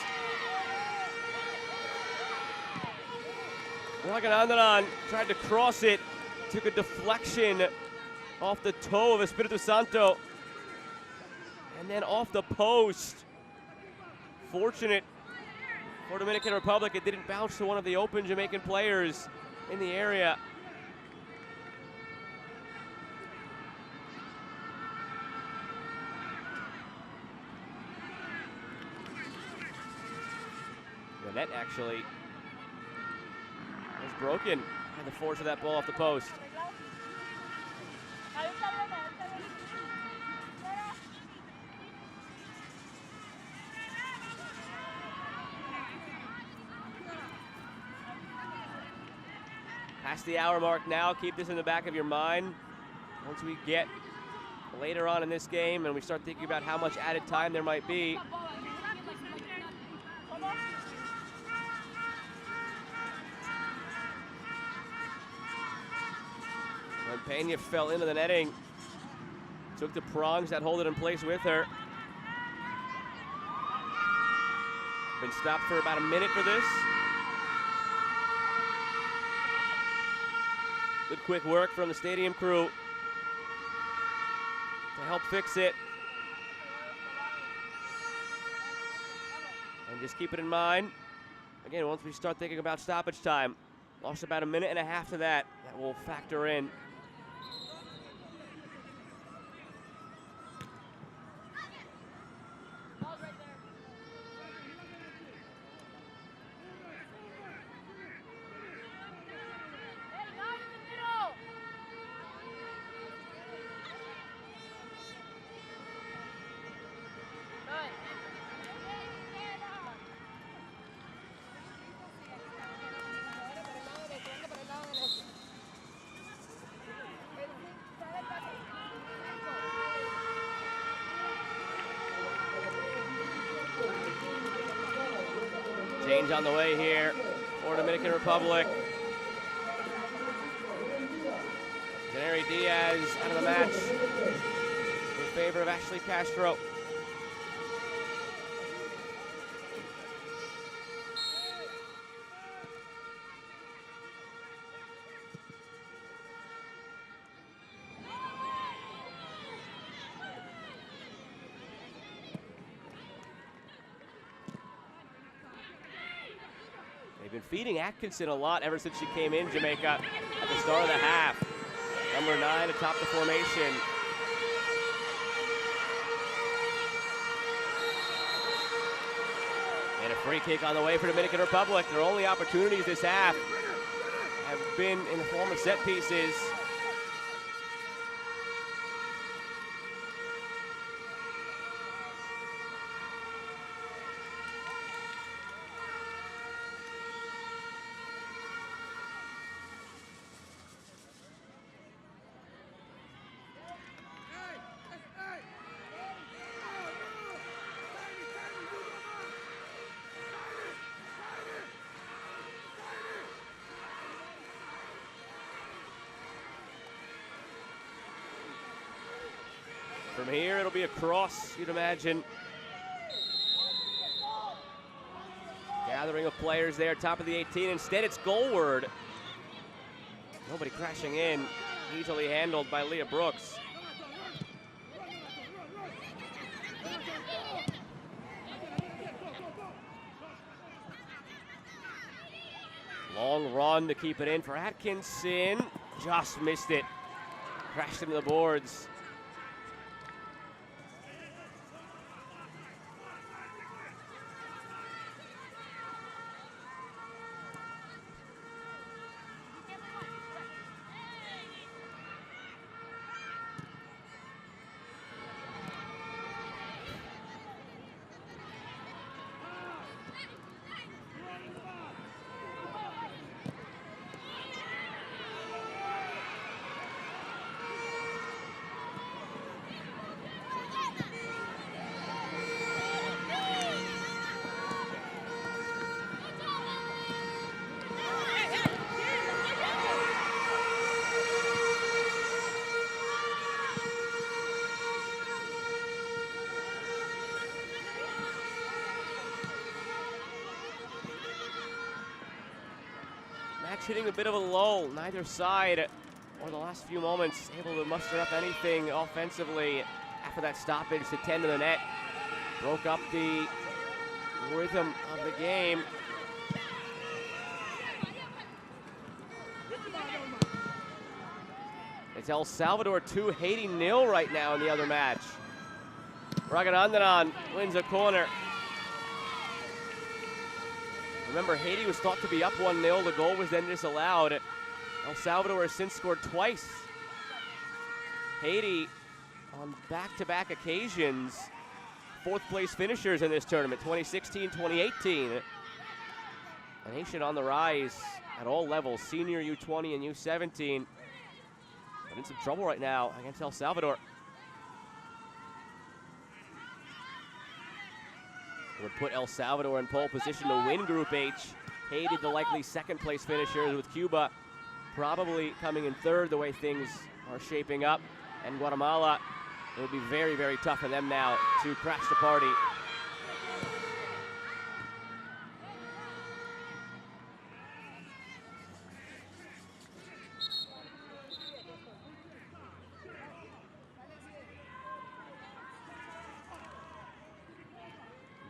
Raghunandanan tried to cross it, took a deflection off the toe of Espiritu Santo, and then off the post. Fortunate for Dominican Republic, it didn't bounce to one of the open Jamaican players in the area. The net actually was broken by the force of that ball off the post. Past the hour mark now, keep this in the back of your mind. Once we get later on in this game and we start thinking about how much added time there might be, when Peña fell into the netting, took the prongs that hold it in place with her. Been stopped for about a minute for this. Good quick work from the stadium crew to help fix it. And just keep it in mind, again, once we start thinking about stoppage time, lost about a minute and a half to that. That will factor in. Change on the way here for Dominican Republic. Janeri Diaz out of the match in favor of Ashley Castro. They've been feeding Atkinson a lot ever since she came in Jamaica at the start of the half. Number 9 atop the formation. And a free kick on the way for Dominican Republic. Their only opportunities this half have been in the form of set pieces. From here, it'll be a cross, you'd imagine. Gathering of players there, top of the 18. Instead, it's goalward. Nobody crashing in. Easily handled by Leah Brooks. Long run to keep it in for Atkinson. Just missed it. Crashed into the boards. Match hitting a bit of a lull. Neither side, or the last few moments, able to muster up anything offensively after that stoppage to 10 to the net. Broke up the rhythm of the game. It's El Salvador 2, Haiti 0 right now in the other match. Raganandanan wins a corner. Remember, Haiti was thought to be up 1-0. The goal was then disallowed. El Salvador has since scored twice. Haiti, on back-to-back occasions, fourth-place finishers in this tournament, 2016, 2018. A nation on the rise at all levels, senior, U20, and U17. But in some trouble right now against El Salvador. Would put El Salvador in pole position to win Group H. Haiti, the likely second-place finishers, with Cuba probably coming in third the way things are shaping up. And Guatemala, it would be very, very tough for them now to crash the party.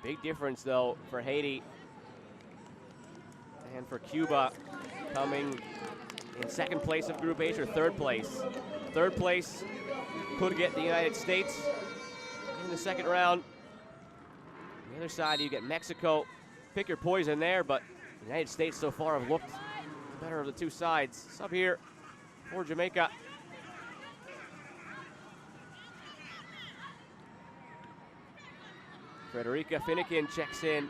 Big difference, though, for Haiti and for Cuba, coming in second place of Group H or third place. Third place could get the United States in the second round. On the other side, you get Mexico. Pick your poison there, but the United States so far have looked the better of the two sides. Sub here for Jamaica. Frederica Finnegan checks in.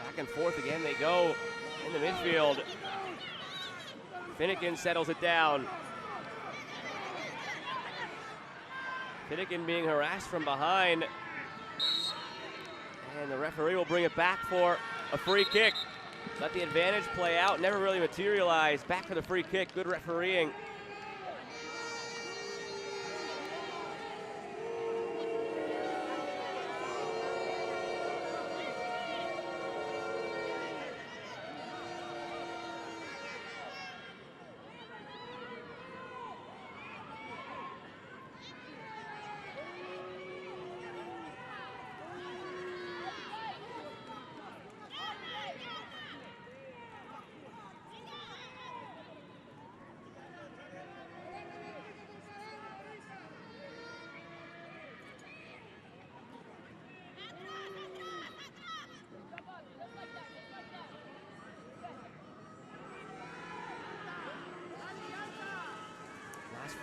Back and forth again they go in the midfield. Finnegan settles it down. Finnegan being harassed from behind. And the referee will bring it back for a free kick. Let the advantage play out, never really materialized. Back for the free kick, good refereeing.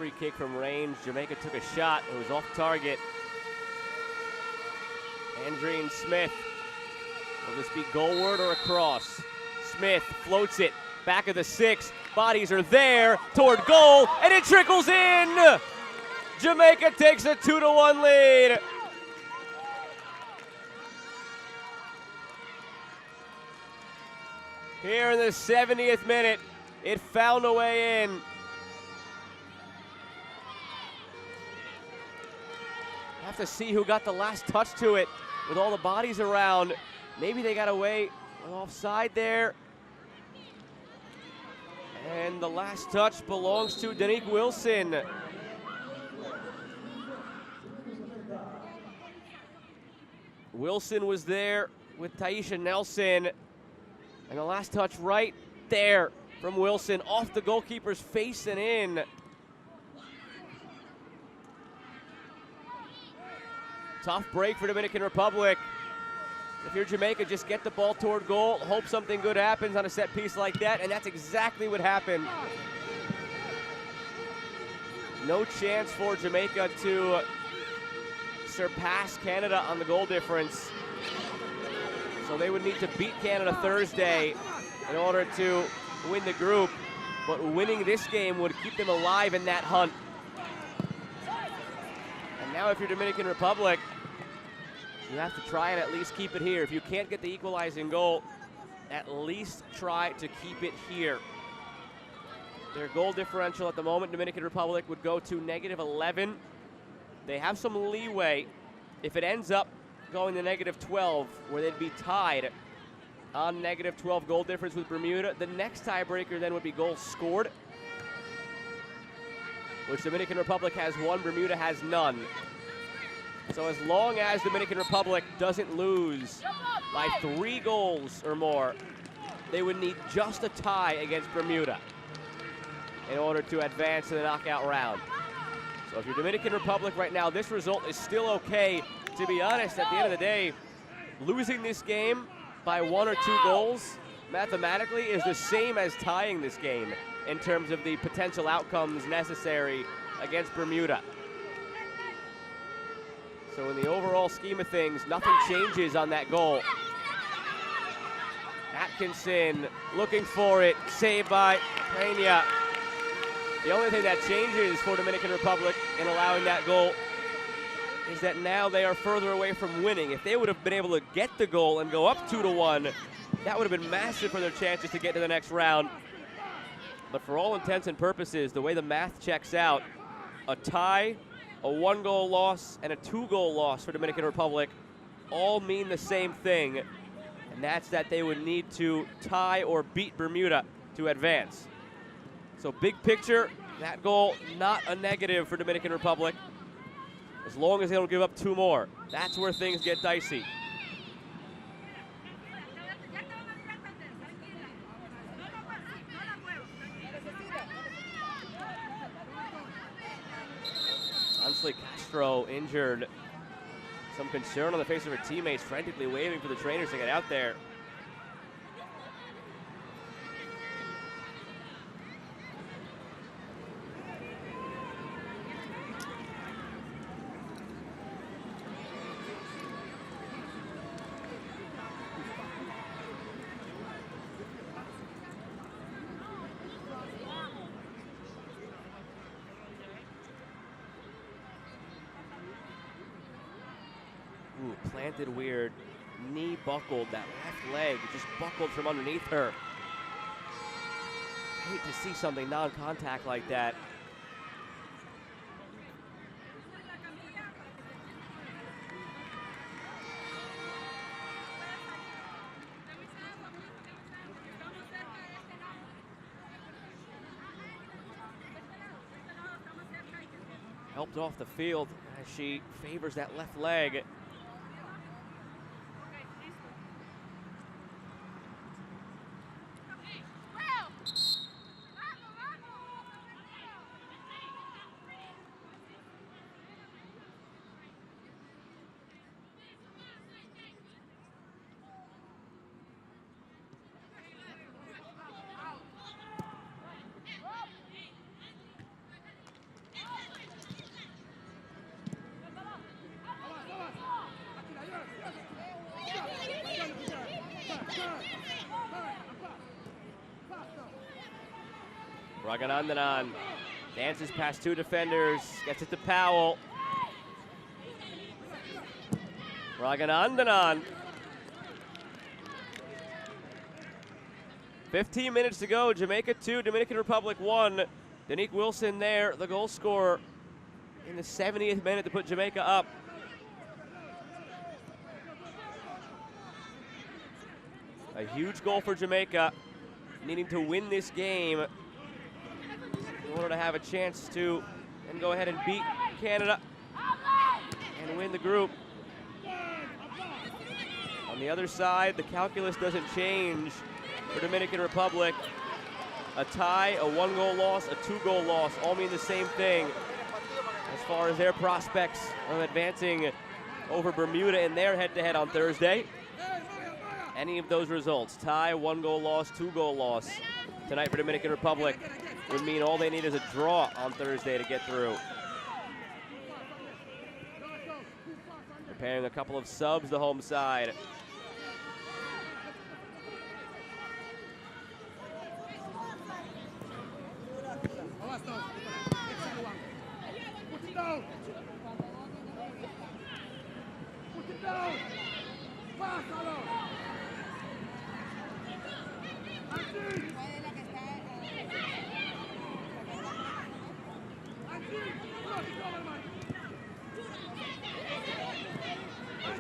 free kick from range. Jamaica took a shot. It was off target. Andreen Smith. Will this be goalward or a cross? Smith floats it. Back of the 6. Bodies are there toward goal, and it trickles in. Jamaica takes a 2-1 lead. Here in the 70th minute, it found a way in. Have to see who got the last touch to it with all the bodies around. Maybe they got away with offside there. And the last touch belongs to Danique Wilson. Wilson was there with Taisha Nelson. And the last touch right there from Wilson off the goalkeeper's face and in. Tough break for Dominican Republic. If you're Jamaica, just get the ball toward goal, hope something good happens on a set piece like that, and that's exactly what happened. No chance for Jamaica to surpass Canada on the goal difference. So they would need to beat Canada Thursday in order to win the group, but winning this game would keep them alive in that hunt. And now if you're Dominican Republic, you have to try and at least keep it here. If you can't get the equalizing goal, at least try to keep it here. Their goal differential at the moment, Dominican Republic would go to -11. They have some leeway if it ends up going to -12, where they'd be tied on -12 goal difference with Bermuda. The next tiebreaker then would be goals scored, which Dominican Republic has 1, Bermuda has none. So as long as Dominican Republic doesn't lose by 3 goals or more, they would need just a tie against Bermuda in order to advance to the knockout round. So if you're Dominican Republic right now, this result is still okay. To be honest, at the end of the day, losing this game by 1 or 2 goals mathematically is the same as tying this game in terms of the potential outcomes necessary against Bermuda. So in the overall scheme of things, nothing changes on that goal. Atkinson looking for it, saved by Peña. The only thing that changes for Dominican Republic in allowing that goal is that now they are further away from winning. If they would have been able to get the goal and go up 2-1, that would have been massive for their chances to get to the next round. But for all intents and purposes, the way the math checks out, a tie, a 1-goal loss, and a 2-goal loss for Dominican Republic all mean the same thing, and that's that they would need to tie or beat Bermuda to advance. So big picture, that goal not a negative for Dominican Republic, as long as they don't give up 2 more. That's where things get dicey. Ansley Castro injured. Some concern on the face of her teammates, frantically waving for the trainers to get out there. Ooh, planted weird, knee buckled, that left leg just buckled from underneath her. Hate to see something non-contact like that. Helped off the field as she favors that left leg. Raganandanan dances past two defenders, gets it to Powell. Raganandanan. 15 minutes to go. Jamaica 2, Dominican Republic 1. Danique Wilson there, the goal scorer in the 70th minute to put Jamaica up. A huge goal for Jamaica, needing to win this game in order to have a chance to then go ahead and beat Canada and win the group. On the other side, the calculus doesn't change for Dominican Republic. A tie, a 1-goal loss, a 2-goal loss all mean the same thing as far as their prospects of advancing over Bermuda in their head-to-head on Thursday. Any of those results, tie, 1-goal loss, 2-goal loss tonight for Dominican Republic, would mean all they need is a draw on Thursday to get through. Preparing a couple of subs, the home side.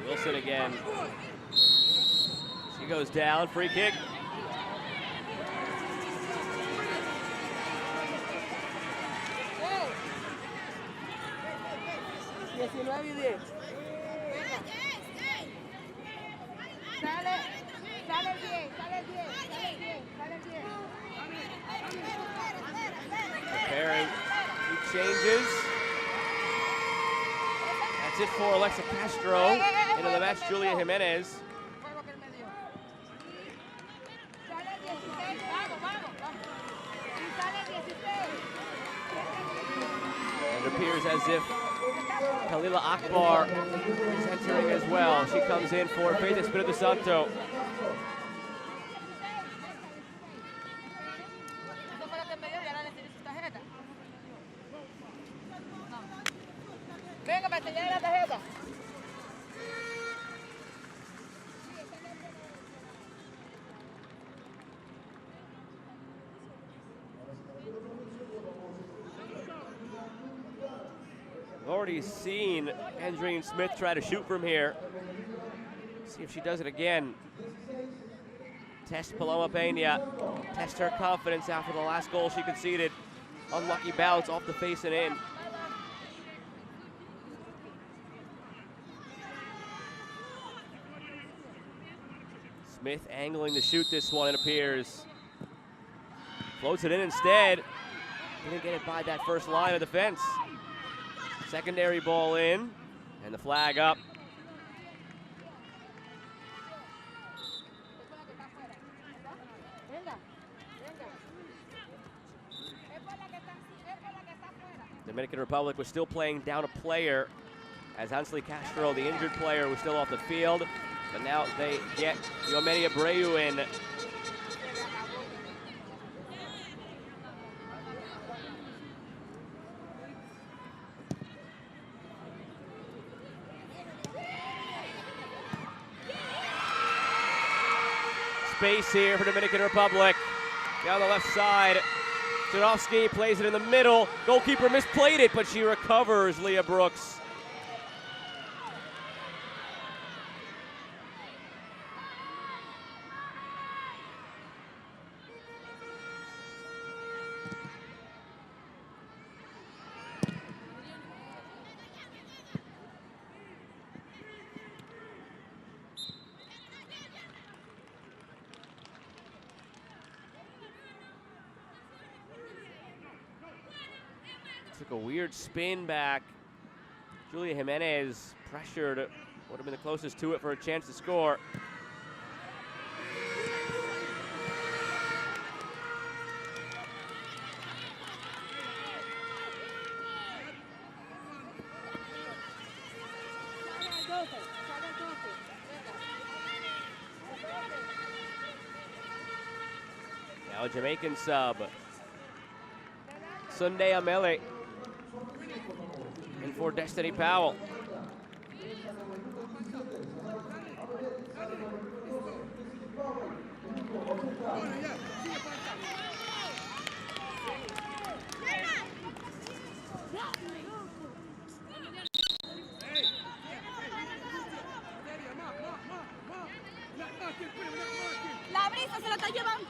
Wilson again. She goes down, free kick. Preparing, two changes. That's it for Alexa Castro. Into the match, Julia Jimenez. And it appears as if Kalila Akbar is entering as well. She comes in for Faith Espirito Santo. Already seen Andreen Smith try to shoot from here. See if she does it again. Test Paloma Pena. Test her confidence after the last goal she conceded. Unlucky bounce off the face and in. Smith angling to shoot this one, it appears. Floats it in instead. Didn't get it by that first line of defense. Secondary ball in, and the flag up. Dominican Republic was still playing down a player as Hansly Castro, the injured player, was still off the field. But now they get Yomeri Abreu in. Space here for Dominican Republic. Down the left side, Janowski plays it in the middle. Goalkeeper misplayed it, but she recovers, Leah Brooks. Took a weird spin back. Julia Jimenez pressured, would have been the closest to it for a chance to score. Now a Jamaican sub. Sunday Amele. And for Destiny Powell. La brisa se lo está llevando.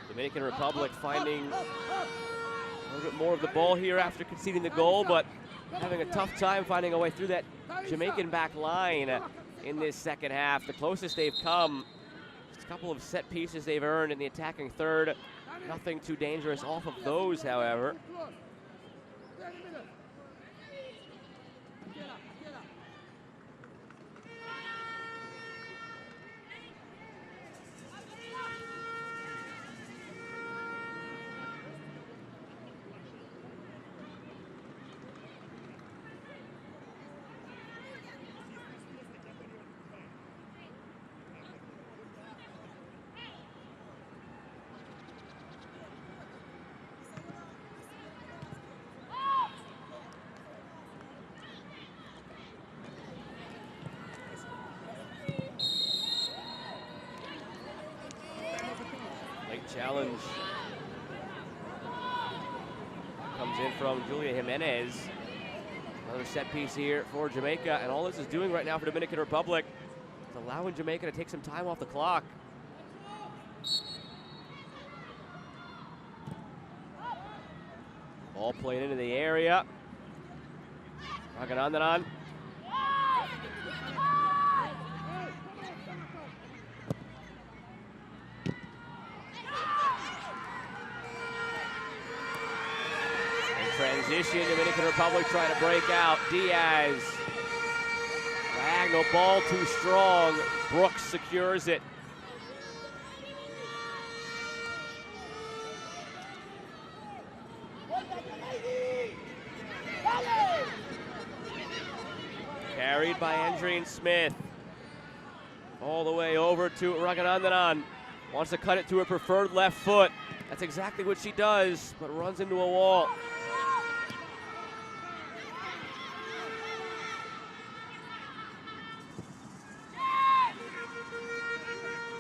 Dominican Republic finding a little bit more of the ball here after conceding the goal, but having a tough time finding a way through that Jamaican back line in this second half. The closest they've come, just a couple of set pieces they've earned in the attacking third. Nothing too dangerous off of those, however. Challenge comes in from Julia Jimenez. Another set piece here for Jamaica, and all this is doing right now for Dominican Republic is allowing Jamaica to take some time off the clock. Ball played into the area. Raganandanan. Transition, Dominican Republic trying to break out. Diaz. Diagonal ball too strong. Brooks secures it. Carried by Andreen Smith. All the way over to Raganandanan. Wants to cut it to her preferred left foot. That's exactly what she does, but runs into a wall.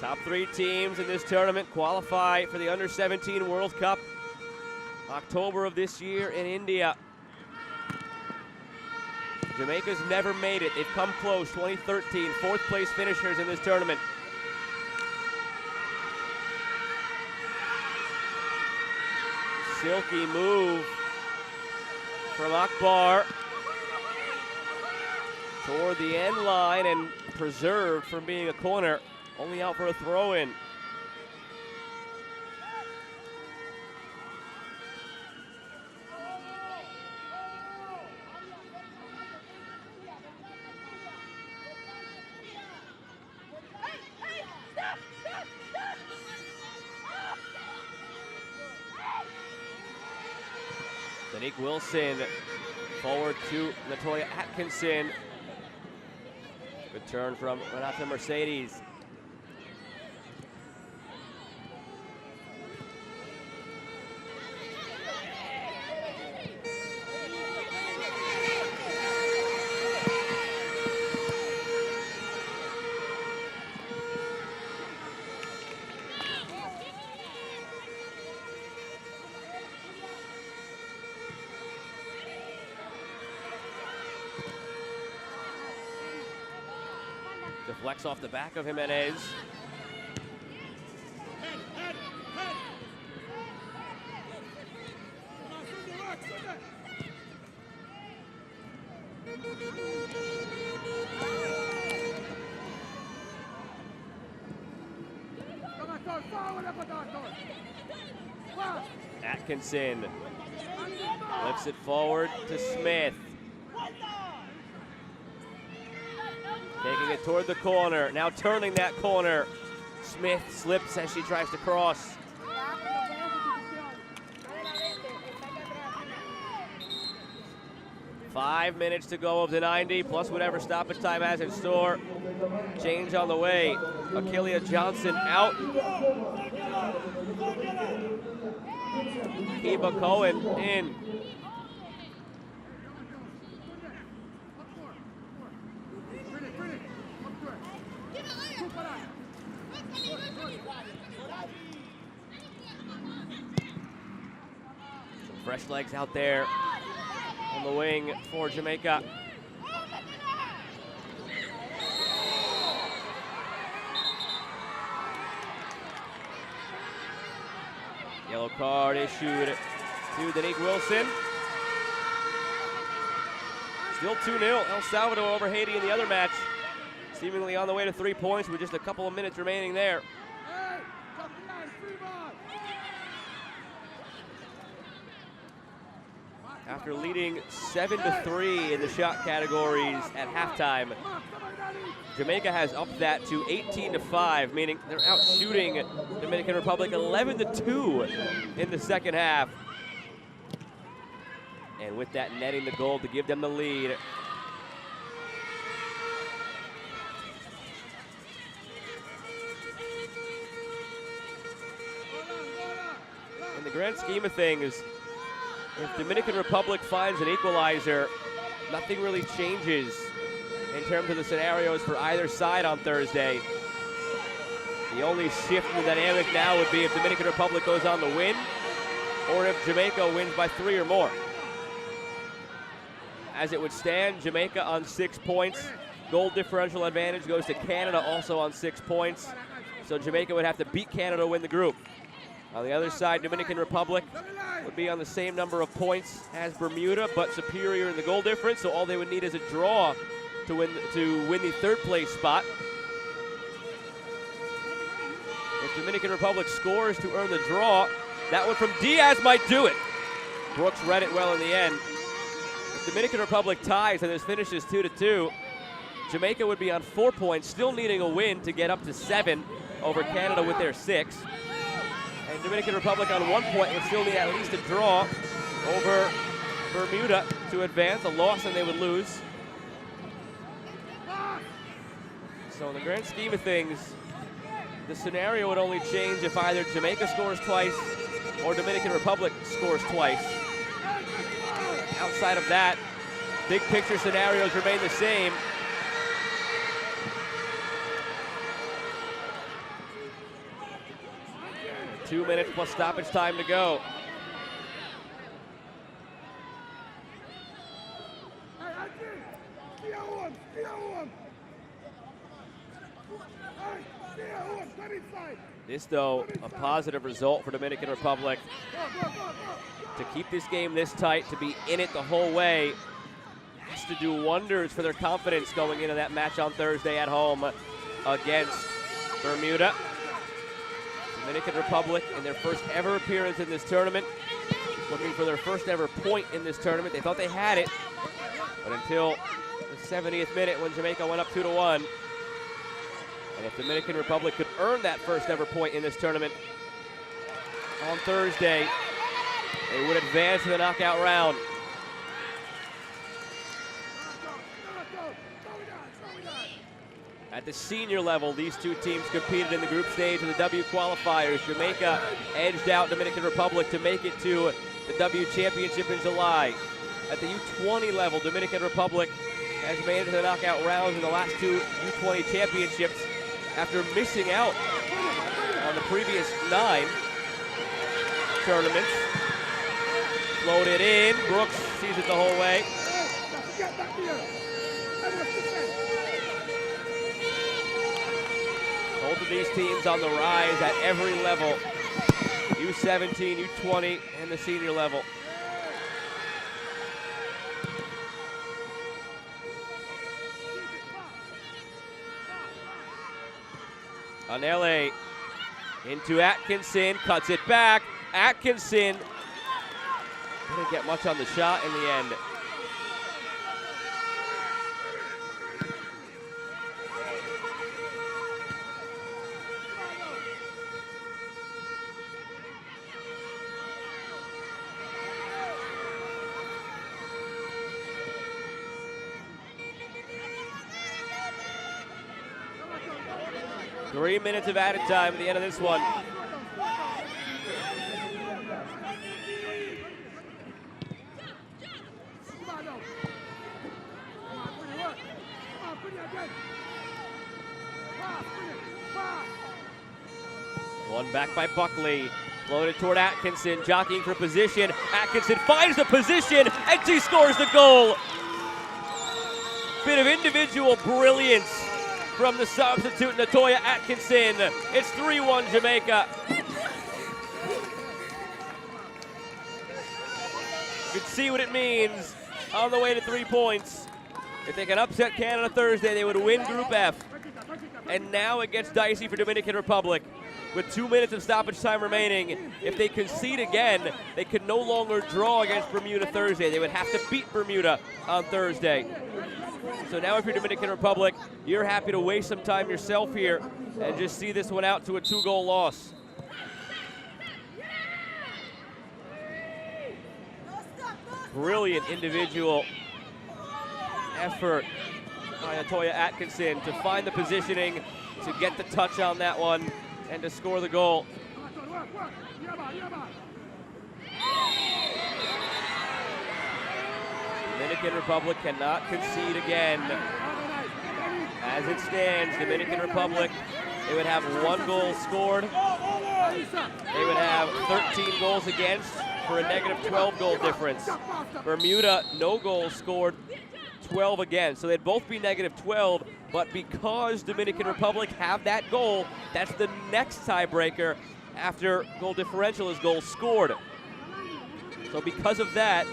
Top 3 teams in this tournament qualify for the Under-17 World Cup, October of this year in India. Jamaica's never made it. They've come close, 2013, 4th place finishers in this tournament. Silky move from Akbar toward the end line and preserved from being a corner. Only out for a throw-in. Danique Wilson forward to Latoya Atkinson. Good turn from Renata Mercedes. Deflects off the back of Jimenez. Atkinson lifts it forward to Smith. Taking it toward the corner, now turning that corner. Smith slips as she tries to cross. Five minutes to go of the 90, plus whatever stoppage time has in store. Change on the way. Akelia Johnson out. Kiba Cohen in. Some fresh legs out there on the wing for Jamaica. Yellow card issued to Danique Wilson. Still 2-0, El Salvador over Haiti in the other match. Seemingly on the way to 3 points with just a couple of minutes remaining there. After leading 7-3 in the shot categories at halftime, Jamaica has upped that to 18-5, meaning they're out shooting Dominican Republic 11-2 in the second half. And with that, netting the goal to give them the lead. In the grand scheme of things, if Dominican Republic finds an equalizer, nothing really changes in terms of the scenarios for either side on Thursday. The only shift in the dynamic now would be if Dominican Republic goes on to win, or if Jamaica wins by 3 or more. As it would stand, Jamaica on 6 points. Goal differential advantage goes to Canada, also on 6 points. So Jamaica would have to beat Canada to win the group. On the other side, Dominican Republic would be on the same number of points as Bermuda, but superior in the goal difference. So all they would need is a draw to win the third place spot. If Dominican Republic scores to earn the draw, that one from Diaz might do it. Brooks read it well in the end. If Dominican Republic ties and this finishes 2-2, Jamaica would be on 4 points, still needing a win to get up to 7 over Canada with their 6. And Dominican Republic on 1 point would still need at least a draw over Bermuda to advance. A loss and they would lose. So in the grand scheme of things, the scenario would only change if either Jamaica scores twice or Dominican Republic scores twice. Outside of that, big picture scenarios remain the same. Two minutes plus stoppage time to go. This, though, a positive result for Dominican Republic. To keep this game this tight, to be in it the whole way, has to do wonders for their confidence going into that match on Thursday at home against Bermuda. Dominican Republic, in their first ever appearance in this tournament, looking for their first ever point in this tournament. They thought they had it, but until the 70th minute when Jamaica went up 2-1. And if Dominican Republic could earn that first ever point in this tournament on Thursday, they would advance to the knockout round. At the senior level, these two teams competed in the group stage of the W qualifiers. Jamaica edged out Dominican Republic to make it to the W Championship in July. At the U20 level, Dominican Republic has made it to the knockout rounds in the last two U20 championships after missing out on the previous 9 tournaments. Floated in, Brooks sees it the whole way. Both of these teams on the rise at every level. U17, U20, and the senior level. Anele into Atkinson, cuts it back. Atkinson Didn't get much on the shot in the end. Three minutes of added time at the end of this one. One back by Buckley. Floated toward Atkinson, jockeying for position. Atkinson finds the position, and she scores the goal. Bit of individual brilliance from the substitute, Natoya Atkinson. It's 3-1 Jamaica. You can see what it means on the way to 3 points. If they can upset Canada Thursday, they would win Group F. And now it gets dicey for Dominican Republic. With 2 minutes of stoppage time remaining, if they concede again, they could no longer draw against Bermuda Thursday. They would have to beat Bermuda on Thursday. So now if you're Dominican Republic, you're happy to waste some time yourself here and just see this one out to a 2-goal loss. Brilliant individual effort by Natoya Atkinson to find the positioning, to get the touch on that one, and to score the goal. Dominican Republic cannot concede again. As it stands, Dominican Republic, they would have 1 goal scored. They would have 13 goals against for a negative 12 goal difference. Bermuda, no goals scored, 12 against. So they'd both be negative 12, but because Dominican Republic have that goal, that's the next tiebreaker after goal differential is goals scored. So because of that,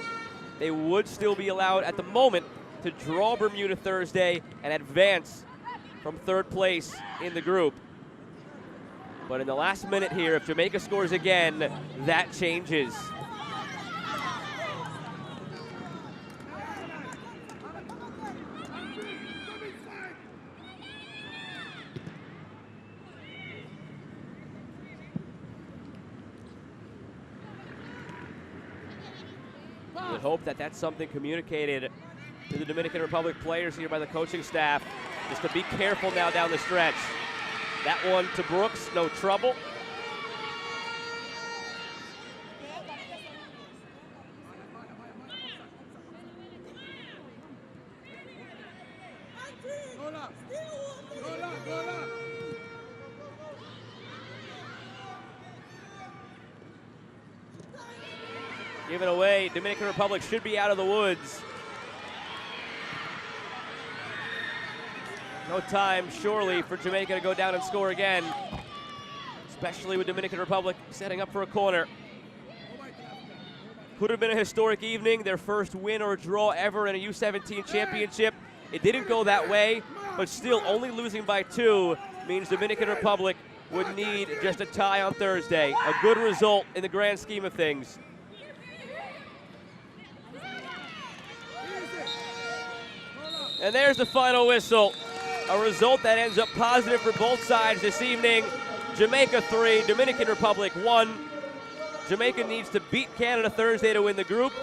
they would still be allowed at the moment to draw Bermuda Thursday and advance from 3rd place in the group. But in the last minute here, if Jamaica scores again, that changes. We would hope that that's something communicated to the Dominican Republic players here by the coaching staff, just to be careful now down the stretch. That one to Brooks, no trouble. Given away, Dominican Republic should be out of the woods. No time, surely, for Jamaica to go down and score again, especially with Dominican Republic setting up for a corner. Could have been a historic evening, their first win or draw ever in a U17 championship. It didn't go that way, but still only losing by 2 means Dominican Republic would need just a tie on Thursday. A good result in the grand scheme of things. And there's the final whistle. A result that ends up positive for both sides this evening. Jamaica 3, Dominican Republic 1. Jamaica needs to beat Canada Thursday to win the group.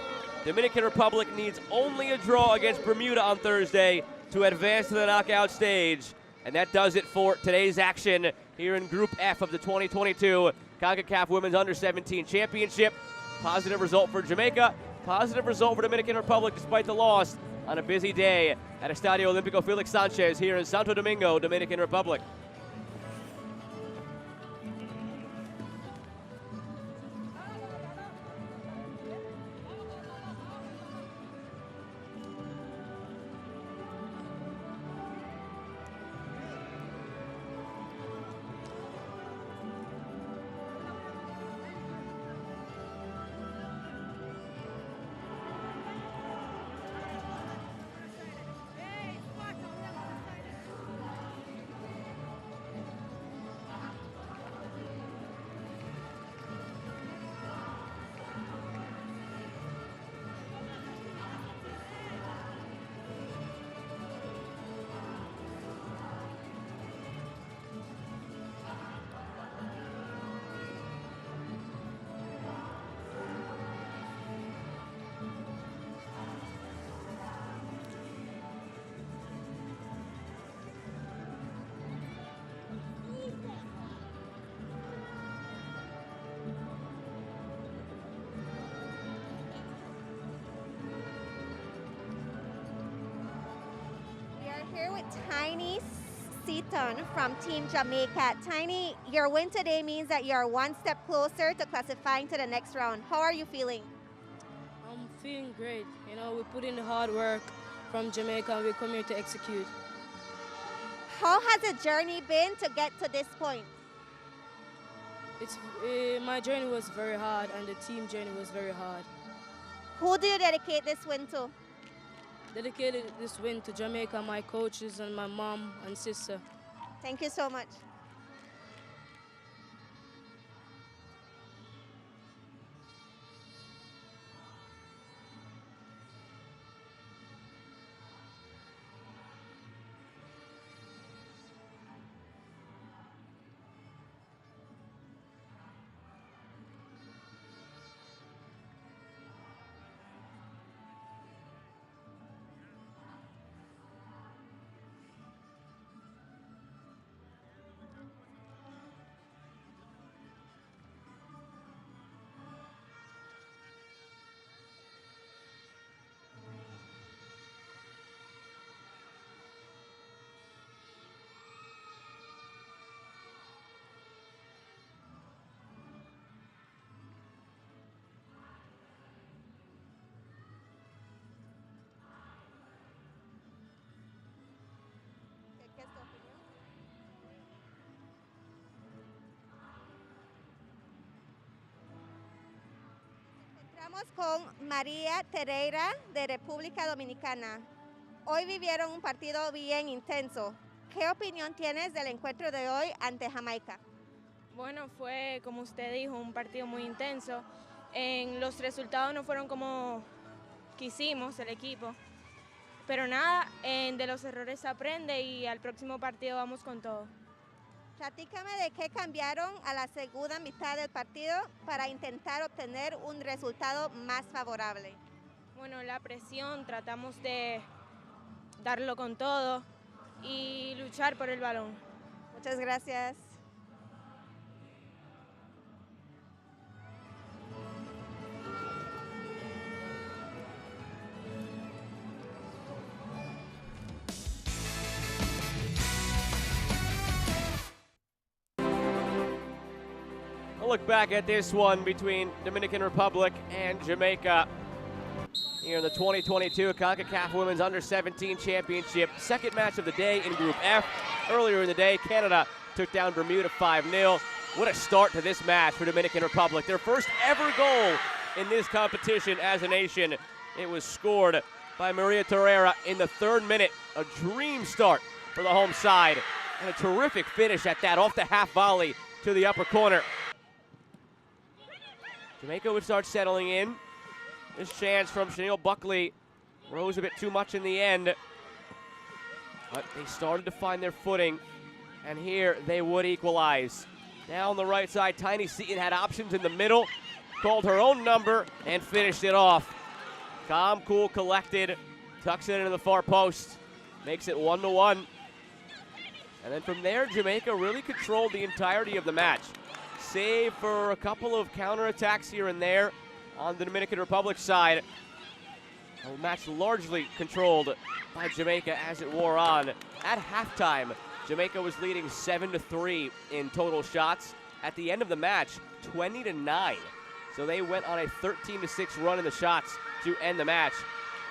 Dominican Republic needs only a draw against Bermuda on Thursday to advance to the knockout stage. And that does it for today's action here in Group F of the 2022 Concacaf Women's Under-17 Championship. Positive result for Jamaica. Positive result for Dominican Republic despite the loss on a busy day at Estadio Olímpico Félix Sánchez here in Santo Domingo, Dominican Republic. Here with Tiny Seaton from Team Jamaica. Tiny, your win today means that you're one step closer to classifying to the next round. How are you feeling? I'm feeling great. You know, we put in the hard work from Jamaica and we come here to execute. How has the journey been to get to this point? My journey was very hard and the team journey was very hard. Who do you dedicate this win to? Dedicated this win to Jamaica, my coaches and my mom and sister. Thank you so much. ¿Qué es tu opinión? Encontramos con María Terreira de República Dominicana. Hoy vivieron un partido bien intenso. ¿Qué opinión tienes del encuentro de hoy ante Jamaica? Bueno, fue, como usted dijo, un partido muy intenso. Los resultados no fueron como quisimos el equipo. Pero nada, de los errores se aprende y al próximo partido vamos con todo. Platícame de qué cambiaron a la segunda mitad del partido para intentar obtener un resultado más favorable. Bueno, la presión, tratamos de darlo con todo y luchar por el balón. Muchas gracias. A look back at this one between Dominican Republic and Jamaica here in the 2022 Concacaf Women's Under-17 Championship. Second match of the day in Group F. Earlier in the day, Canada took down Bermuda 5-0. What a start to this match for Dominican Republic. Their first ever goal in this competition as a nation. It was scored by Maria Terreira in the 3rd minute. A dream start for the home side. And a terrific finish at that, off the half volley to the upper corner. Jamaica would start settling in. This chance from Chanel Buckley rose a bit too much in the end. But they started to find their footing. And here they would equalize. Down the right side, Tiny Seaton had options in the middle. Called her own number and finished it off. Calm, cool, collected. Tucks it into the far post. Makes it 1-1. And then from there, Jamaica really controlled the entirety of the match. Save for a couple of counterattacks here and there on the Dominican Republic side. A match largely controlled by Jamaica as it wore on. At halftime, Jamaica was leading 7-3 in total shots. At the end of the match, 20-9. So they went on a 13-6 run in the shots to end the match.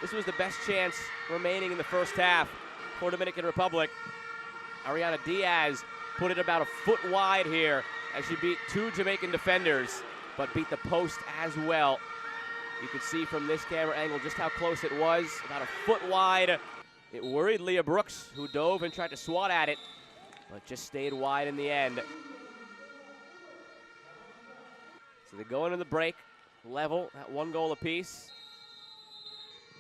This was the best chance remaining in the first half for Dominican Republic. Ariana Diaz put it about a foot wide here as she beat 2 Jamaican defenders, but beat the post as well. You can see from this camera angle just how close it was, about a foot wide. It worried Leah Brooks, who dove and tried to swat at it, but just stayed wide in the end. So they go into the break, level at 1 goal apiece.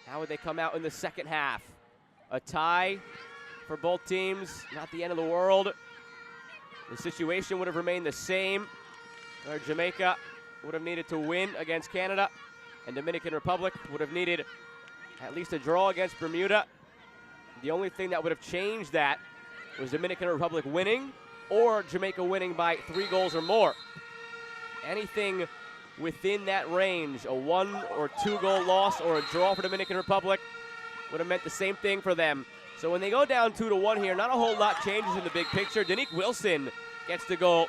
How would they come out in the second half? A tie for both teams, not the end of the world. The situation would have remained the same, where Jamaica would have needed to win against Canada, and Dominican Republic would have needed at least a draw against Bermuda. The only thing that would have changed that was Dominican Republic winning or Jamaica winning by 3 goals or more. Anything within that range, a 1 or 2 goal loss or a draw for Dominican Republic, would have meant the same thing for them. So when they go down 2-1 here, not a whole lot changes in the big picture. Danique Wilson gets the goal.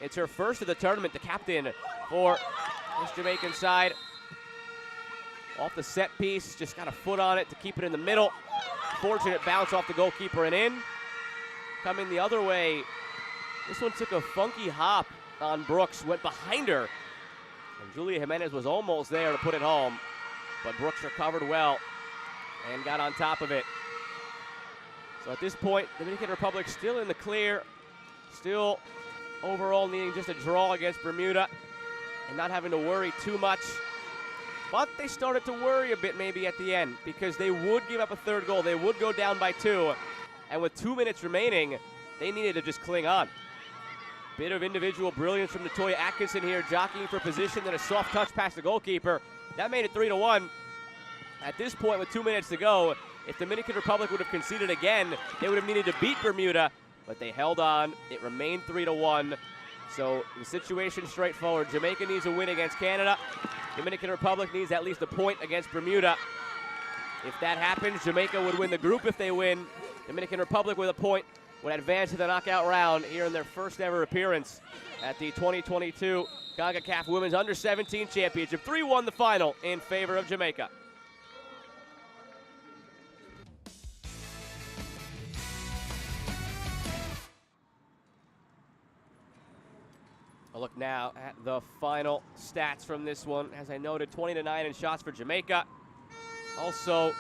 It's her first of the tournament, the captain for this Jamaican side. Off the set piece, just got a foot on it to keep it in the middle. Fortunate bounce off the goalkeeper and in. Coming the other way, this one took a funky hop on Brooks, went behind her. And Julia Jimenez was almost there to put it home. But Brooks recovered well and got on top of it. So at this point, Dominican Republic still in the clear. Still overall needing just a draw against Bermuda and not having to worry too much. But they started to worry a bit maybe at the end because they would give up a third goal. They would go down by 2. And with 2 minutes remaining, they needed to just cling on. Bit of individual brilliance from Natoya Atkinson here, jockeying for position, then a soft touch past the goalkeeper. That made it 3-1. At this point, with 2 minutes to go, if Dominican Republic would have conceded again, they would have needed to beat Bermuda, but they held on. It remained 3-1. So the situation straightforward. Jamaica needs a win against Canada. Dominican Republic needs at least a point against Bermuda. If that happens, Jamaica would win the group if they win. Dominican Republic with a point would advance to the knockout round here in their first ever appearance at the 2022 Concacaf Women's Under-17 Championship. 3-1 the final in favor of Jamaica. A look now at the final stats from this one. As I noted, 20-9 in shots for Jamaica. Also,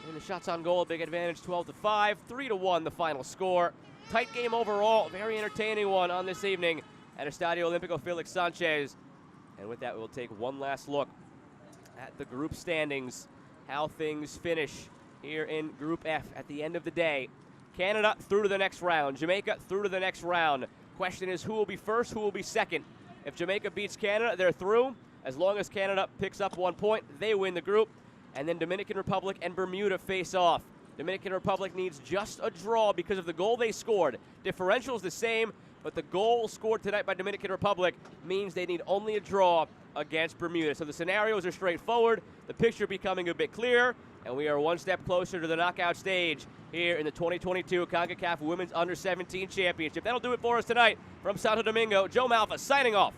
in the shots on goal, a big advantage, 12-5. 3-1 the final score. Tight game overall. Very entertaining one on this evening at Estadio Olímpico Félix Sánchez. And with that, we'll take one last look at the group standings, how things finish here in Group F at the end of the day. Canada through to the next round. Jamaica through to the next round. Question is, who will be first, who will be second? If Jamaica beats Canada, they're through. As long as Canada picks up 1 point, they win the group. And then Dominican Republic and Bermuda face off. Dominican Republic needs just a draw because of the goal they scored. Differential is the same, but the goal scored tonight by Dominican Republic means they need only a draw against Bermuda. So the scenarios are straightforward, the picture becoming a bit clearer, and we are one step closer to the knockout stage here in the 2022 CONCACAF Women's Under-17 Championship. That'll do it for us tonight. From Santo Domingo, Joe Malfa signing off.